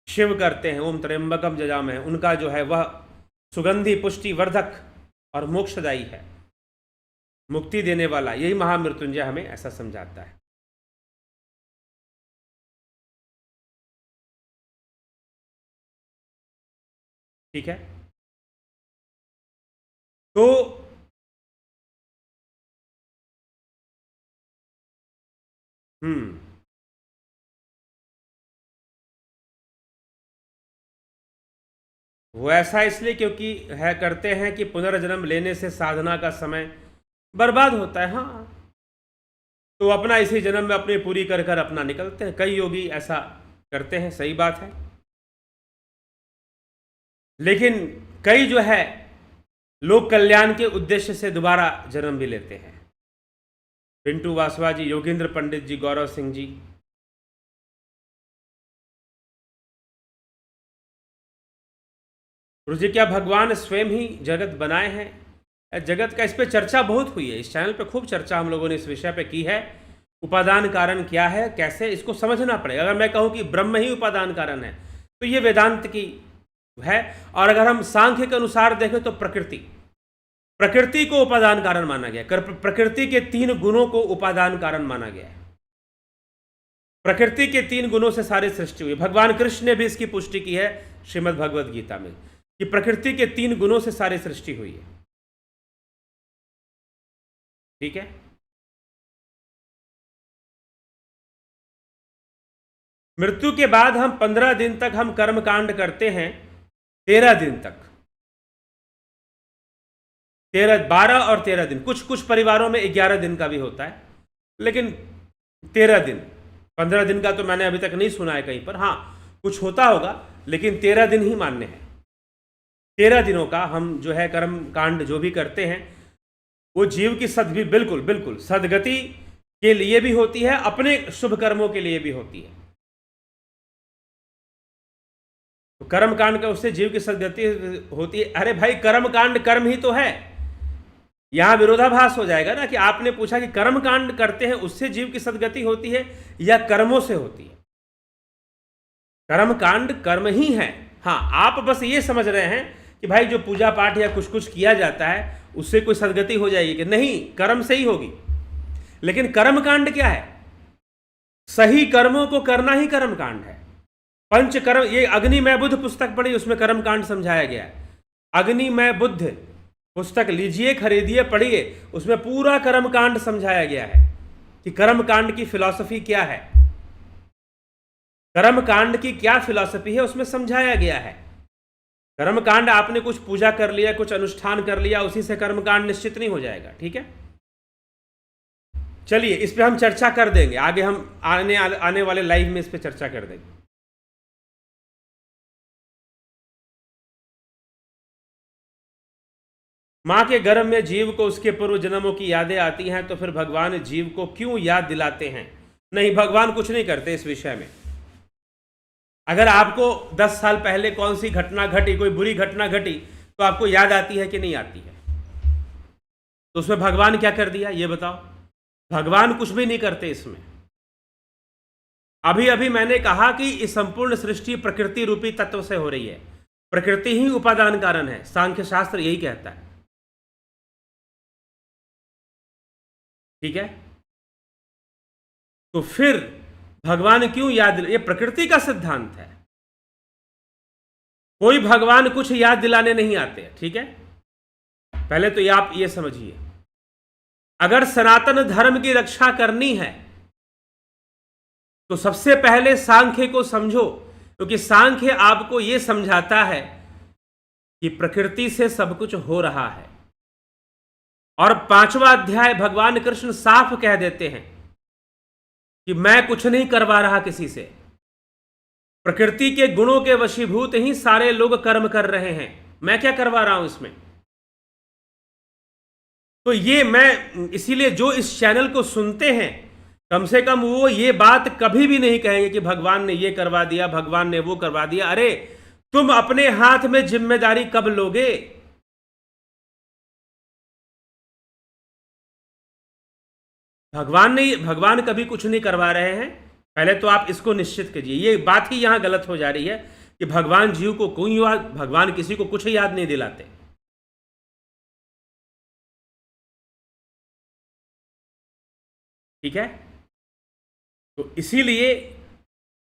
शिव करते हैं ओम त्र्यंबकम जजामहे, उनका जो है वह सुगंधि, पुष्टिवर्धक और मोक्षदायी है, मुक्ति देने वाला। यही महामृत्युंजय हमें ऐसा समझाता है। ठीक है, तो वो ऐसा इसलिए क्योंकि है, करते हैं कि पुनर्जन्म लेने से साधना का समय बर्बाद होता है। हाँ, तो अपना इसी जन्म में अपनी पूरी कर कर अपना निकलते हैं। कई योगी ऐसा करते हैं, सही बात है। लेकिन कई जो है लोक कल्याण के उद्देश्य से दोबारा जन्म भी लेते हैं। पिंटू वासवा जी, योगेंद्र पंडित जी, गौरव सिंह जी। गुरु जी, क्या भगवान स्वयं ही जगत बनाए हैं? जगत का इस पे चर्चा बहुत हुई है, इस चैनल पे खूब चर्चा हम लोगों ने इस विषय पे की है। उपादान कारण क्या है, कैसे, इसको समझना पड़ेगा। अगर मैं कहूं कि ब्रह्म ही उपादान कारण है तो ये वेदांत की है, और अगर हम सांख्य के अनुसार देखें तो प्रकृति को उपादान कारण माना गया। प्रकृति के 3 गुणों को उपादान कारण माना गया है। प्रकृति के 3 गुणों से सारी सृष्टि हुई। भगवान कृष्ण ने भी इसकी पुष्टि की है श्रीमद् भगवद गीता में कि प्रकृति के 3 गुणों से सारी सृष्टि हुई है। ठीक है, मृत्यु के बाद हम 15 दिन तक हम कर्म कांड करते हैं, 13 दिन तक, 12 और 13 दिन, कुछ परिवारों में 11 दिन का भी होता है, लेकिन 13 दिन, 15 दिन का तो मैंने अभी तक नहीं सुना है कहीं पर। हाँ, कुछ होता होगा, लेकिन 13 दिन ही मान्य है। 13 दिनों का हम जो है कर्म कांड जो भी करते हैं वो जीव की बिल्कुल सदगति के लिए भी होती है, अपने शुभ कर्मों के लिए भी होती है। तो कर्म कांड का उससे जीव की सदगति होती है। अरे भाई, कर्म कांड कर्म ही तो है। यहां विरोधाभास हो जाएगा ना कि आपने पूछा कि कर्म कांड करते हैं उससे जीव की सदगति होती है या कर्मों से होती है। कर्म कांड कर्म ही है। हाँ, आप बस ये समझ रहे हैं कि भाई जो पूजा पाठ या कुछ किया जाता है उससे कोई सदगति हो जाएगी, कि नहीं, कर्म से ही होगी। लेकिन कर्म कांड क्या है? सही कर्मों को करना ही कर्म कांड है। पंच कर्म, ये अग्निमय बुद्ध पुस्तक पढ़ी, उसमें कर्म कांड समझाया गया है। अग्निमय बुद्ध पुस्तक लीजिए, खरीदिए, पढ़िए, उसमें पूरा कर्म कांड समझाया गया है कि कर्म कांड की फिलॉसफी क्या है, कर्म कांड की क्या फिलॉसफी है, उसमें समझाया गया है। कर्म कांड आपने कुछ पूजा कर लिया, कुछ अनुष्ठान कर लिया, उसी से कर्म कांड निश्चित नहीं हो जाएगा। ठीक है, चलिए इस पे हम चर्चा कर देंगे आगे, हम आने वाले लाइव में इस पे चर्चा कर देंगे। मां के गर्भ में जीव को उसके पूर्व जन्मों की यादें आती हैं, तो फिर भगवान जीव को क्यों याद दिलाते हैं? नहीं, भगवान कुछ नहीं करते इस विषय में। अगर आपको 10 साल पहले कौन सी घटना घटी, कोई बुरी घटना घटी, तो आपको याद आती है कि नहीं आती है? तो उसमें भगवान क्या कर दिया ये बताओ? भगवान कुछ भी नहीं करते इसमें। अभी अभी मैंने कहा कि इस संपूर्ण सृष्टि प्रकृति रूपी तत्व से हो रही है। प्रकृति ही उपादान कारण है, सांख्य शास्त्र यही कहता है। ठीक है, तो फिर भगवान क्यों याद, ये प्रकृति का सिद्धांत है। कोई भगवान कुछ याद दिलाने नहीं आते। ठीक है, पहले तो आप ये समझिए, अगर सनातन धर्म की रक्षा करनी है तो सबसे पहले सांख्य को समझो, क्योंकि सांख्य आपको यह समझाता है कि प्रकृति से सब कुछ हो रहा है। और 5वां अध्याय भगवान कृष्ण साफ कह देते हैं कि मैं कुछ नहीं करवा रहा किसी से, प्रकृति के गुणों के वशीभूत ही सारे लोग कर्म कर रहे हैं, मैं क्या करवा रहा हूं इसमें। तो ये मैं इसीलिए जो इस चैनल को सुनते हैं, कम से कम वो ये बात कभी भी नहीं कहेंगे कि भगवान ने ये करवा दिया, भगवान ने वो करवा दिया। अरे तुम अपने हाथ में जिम्मेदारी कब लोगे? भगवान कभी कुछ नहीं करवा रहे हैं। पहले तो आप इसको निश्चित कीजिए, ये बात ही यहां गलत हो जा रही है कि भगवान जीव को कोई याद, भगवान किसी को कुछ याद नहीं दिलाते। ठीक है, तो इसीलिए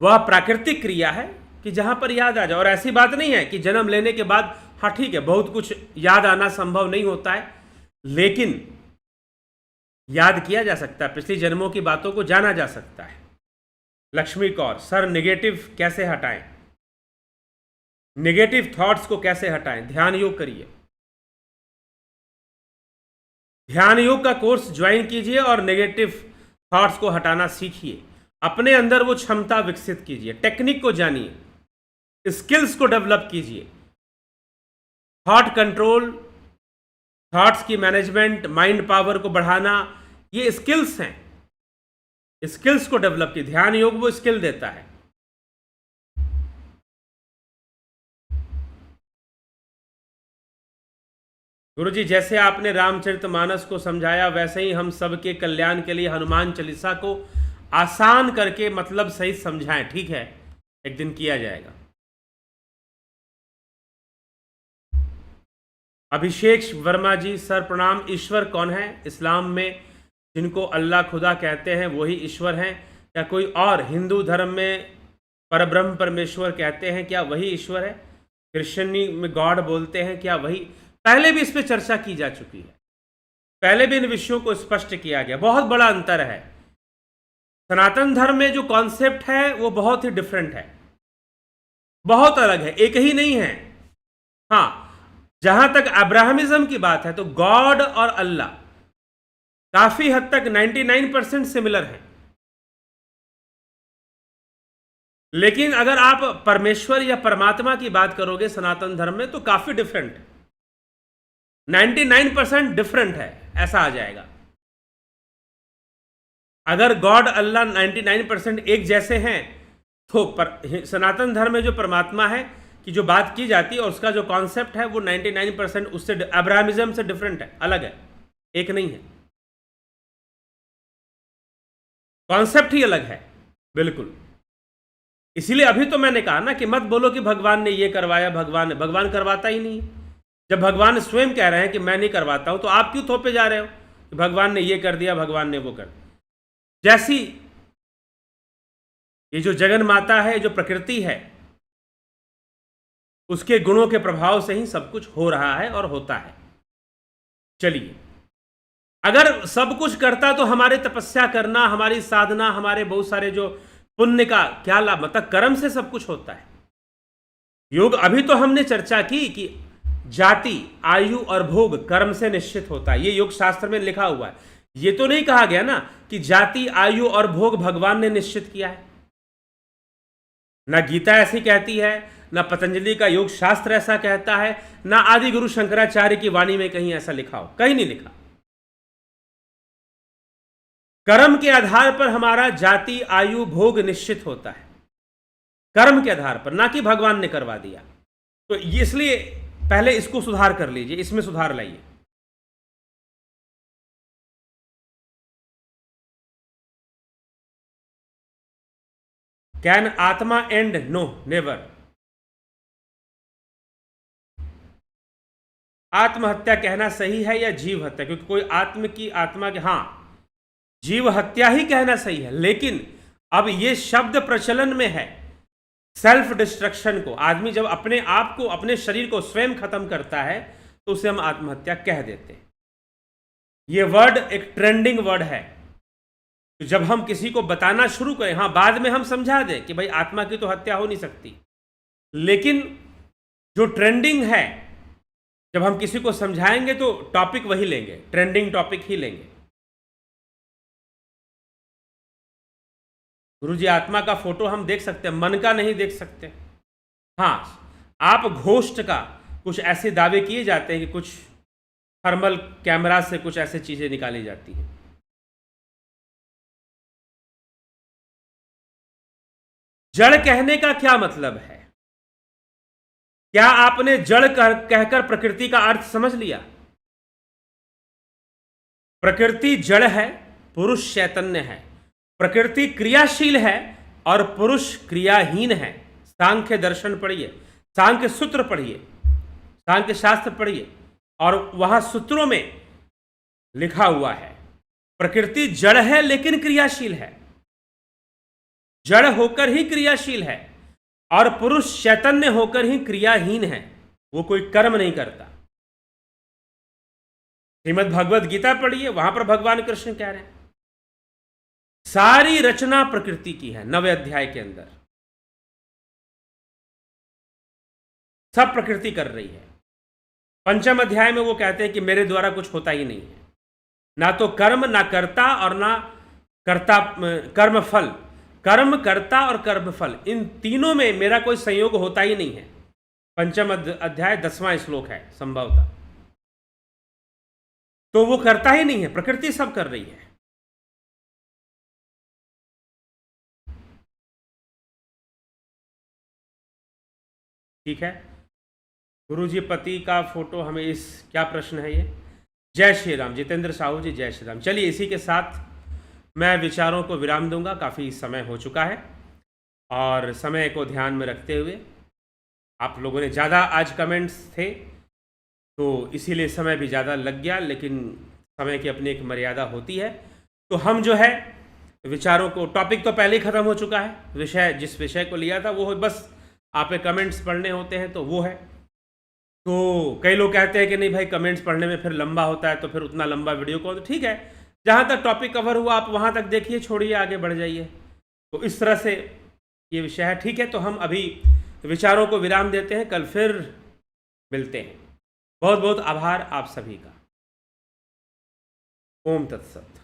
वह प्राकृतिक क्रिया है कि जहां पर याद आ जाए। और ऐसी बात नहीं है कि जन्म लेने के बाद, हाँ ठीक है, बहुत कुछ याद आना संभव नहीं होता है, लेकिन याद किया जा सकता है, पिछली जन्मों की बातों को जाना जा सकता है। लक्ष्मी कौर, सर नेगेटिव कैसे हटाएं, नेगेटिव थॉट्स को कैसे हटाएं? ध्यान योग करिए, ध्यान योग का कोर्स ज्वाइन कीजिए और नेगेटिव थॉट्स को हटाना सीखिए। अपने अंदर वो क्षमता विकसित कीजिए, टेक्निक को जानिए, स्किल्स को डेवलप कीजिए। थॉट कंट्रोल, थॉट्स की मैनेजमेंट, माइंड पावर को बढ़ाना, ये स्किल्स हैं। स्किल्स को डेवलप की, ध्यान योग वो स्किल देता है। गुरुजी, जैसे आपने रामचरितमानस को समझाया वैसे ही हम सबके कल्याण के लिए हनुमान चालीसा को आसान करके मतलब सही समझाएं। ठीक है, एक दिन किया जाएगा। अभिषेक वर्मा जी, सर प्रणाम। ईश्वर कौन है? इस्लाम में जिनको अल्लाह खुदा कहते हैं वही ईश्वर हैं, या कोई और? हिंदू धर्म में परब्रह्म परमेश्वर कहते हैं, क्या वही ईश्वर है? क्रिश्चियनी में गॉड बोलते हैं, क्या वही? पहले भी इस पर चर्चा की जा चुकी है, पहले भी इन विषयों को स्पष्ट किया गया। बहुत बड़ा अंतर है। सनातन धर्म में जो कॉन्सेप्ट है वो बहुत ही डिफरेंट है, बहुत अलग है, एक ही नहीं है। हाँ, जहां तक अब्राहमिज्म की बात है तो गॉड और अल्लाह काफी हद तक 99% सिमिलर हैं। लेकिन अगर आप परमेश्वर या परमात्मा की बात करोगे सनातन धर्म में तो काफी डिफरेंट है, 99% डिफरेंट है, ऐसा आ जाएगा। अगर गॉड अल्लाह 99% एक जैसे हैं तो सनातन धर्म में जो परमात्मा है कि जो बात की जाती है और उसका जो कॉन्सेप्ट है वो 99% उससे अब्राहमिज्म से डिफरेंट है, अलग है, एक नहीं है। कॉन्सेप्ट ही अलग है, बिल्कुल। इसीलिए अभी तो मैंने कहा ना कि मत बोलो कि भगवान ने ये करवाया, भगवान करवाता ही नहीं। जब भगवान स्वयं कह रहे हैं कि मैं नहीं करवाता हूं तो आप क्यों थोपे जा रहे हो कि भगवान ने ये कर दिया, भगवान ने वो कर दिया? जैसी ये जो जगन माता है, जो प्रकृति है, उसके गुणों के प्रभाव से ही सब कुछ हो रहा है और होता है। चलिए, अगर सब कुछ करता तो हमारे तपस्या करना, हमारी साधना, हमारे बहुत सारे जो पुण्य का क्या लाभ? मतलब कर्म से सब कुछ होता है। योग, अभी तो हमने चर्चा की कि जाति, आयु और भोग कर्म से निश्चित होता है, ये योग शास्त्र में लिखा हुआ है। ये तो नहीं कहा गया ना कि जाति, आयु और भोग भगवान ने निश्चित किया है। ना गीता ऐसी कहती है, ना पतंजलि का योग शास्त्र ऐसा कहता है, ना आदि गुरु शंकराचार्य की वाणी में कहीं ऐसा लिखा हो, कहीं नहीं लिखा। कर्म के आधार पर हमारा जाति, आयु, भोग निश्चित होता है, कर्म के आधार पर, ना कि भगवान ने करवा दिया। तो इसलिए पहले इसको सुधार कर लीजिए, इसमें सुधार लाइए। कैन आत्मा एंड? No, never. आत्महत्या कहना सही है या जीव हत्या? क्योंकि कोई आत्मा के, हाँ, जीव हत्या ही कहना सही है, लेकिन अब ये शब्द प्रचलन में है सेल्फ डिस्ट्रक्शन को। आदमी जब अपने आप को, अपने शरीर को स्वयं खत्म करता है तो उसे हम आत्महत्या कह देते हैं। ये वर्ड एक ट्रेंडिंग वर्ड है। तो जब हम किसी को बताना शुरू करें, हाँ, बाद में हम समझा दें कि भाई आत्मा की तो हत्या हो नहीं सकती, लेकिन जो ट्रेंडिंग है, जब हम किसी को समझाएंगे तो टॉपिक वही लेंगे, ट्रेंडिंग टॉपिक ही लेंगे। गुरुजी, आत्मा का फोटो हम देख सकते हैं, मन का नहीं देख सकते। हाँ, आप घोस्ट का कुछ ऐसे दावे किए जाते हैं कि कुछ थर्मल कैमरा से कुछ ऐसे चीजें निकाली जाती हैं। जड़ कहने का क्या मतलब है? क्या आपने जड़ कहकर प्रकृति का अर्थ समझ लिया? प्रकृति जड़ है, पुरुष चैतन्य है। प्रकृति क्रियाशील है और पुरुष क्रियाहीन है। सांख्य दर्शन पढ़िए, सांख्य सूत्र पढ़िए, सांख्य शास्त्र पढ़िए, और वहां सूत्रों में लिखा हुआ है प्रकृति जड़ है लेकिन क्रियाशील है, जड़ होकर ही क्रियाशील है, और पुरुष चैतन्य होकर ही क्रियाहीन है, वो कोई कर्म नहीं करता। श्रीमद् भगवद गीता पढ़िए, वहां पर भगवान कृष्ण कह रहे हैं सारी रचना प्रकृति की है। 9वें अध्याय के अंदर सब प्रकृति कर रही है। 5वें अध्याय में वो कहते हैं कि मेरे द्वारा कुछ होता ही नहीं है, ना तो कर्म, ना कर्ता और ना कर्ता, कर्म फल, कर्म कर्ता और कर्म फल, इन तीनों में मेरा कोई संयोग होता ही नहीं है। पंचम अध्याय 10वां श्लोक है संभवतः। तो वो करता ही नहीं है, प्रकृति सब कर रही है। ठीक है, गुरुजी पति का फोटो हमें इस, क्या प्रश्न है ये? जय श्री राम, जितेंद्र साहू जी जय श्री राम। चलिए इसी के साथ मैं विचारों को विराम दूंगा, काफ़ी समय हो चुका है और समय को ध्यान में रखते हुए आप लोगों ने ज़्यादा आज कमेंट्स थे तो इसीलिए समय भी ज़्यादा लग गया, लेकिन समय की अपनी एक मर्यादा होती है। तो हम जो है विचारों को, टॉपिक तो पहले ही ख़त्म हो चुका है, विषय जिस विषय को लिया था वो बस आप कमेंट्स पढ़ने होते हैं तो वो है। तो कई लोग कहते हैं कि नहीं भाई कमेंट्स पढ़ने में फिर लंबा होता है, तो फिर उतना लंबा वीडियो को, तो ठीक है, जहाँ तक टॉपिक कवर हुआ आप वहाँ तक देखिए, छोड़िए आगे बढ़ जाइए। तो इस तरह से ये विषय है। ठीक है, तो हम अभी विचारों को विराम देते हैं, कल फिर मिलते हैं। बहुत बहुत आभार आप सभी का। ओम तत्सत।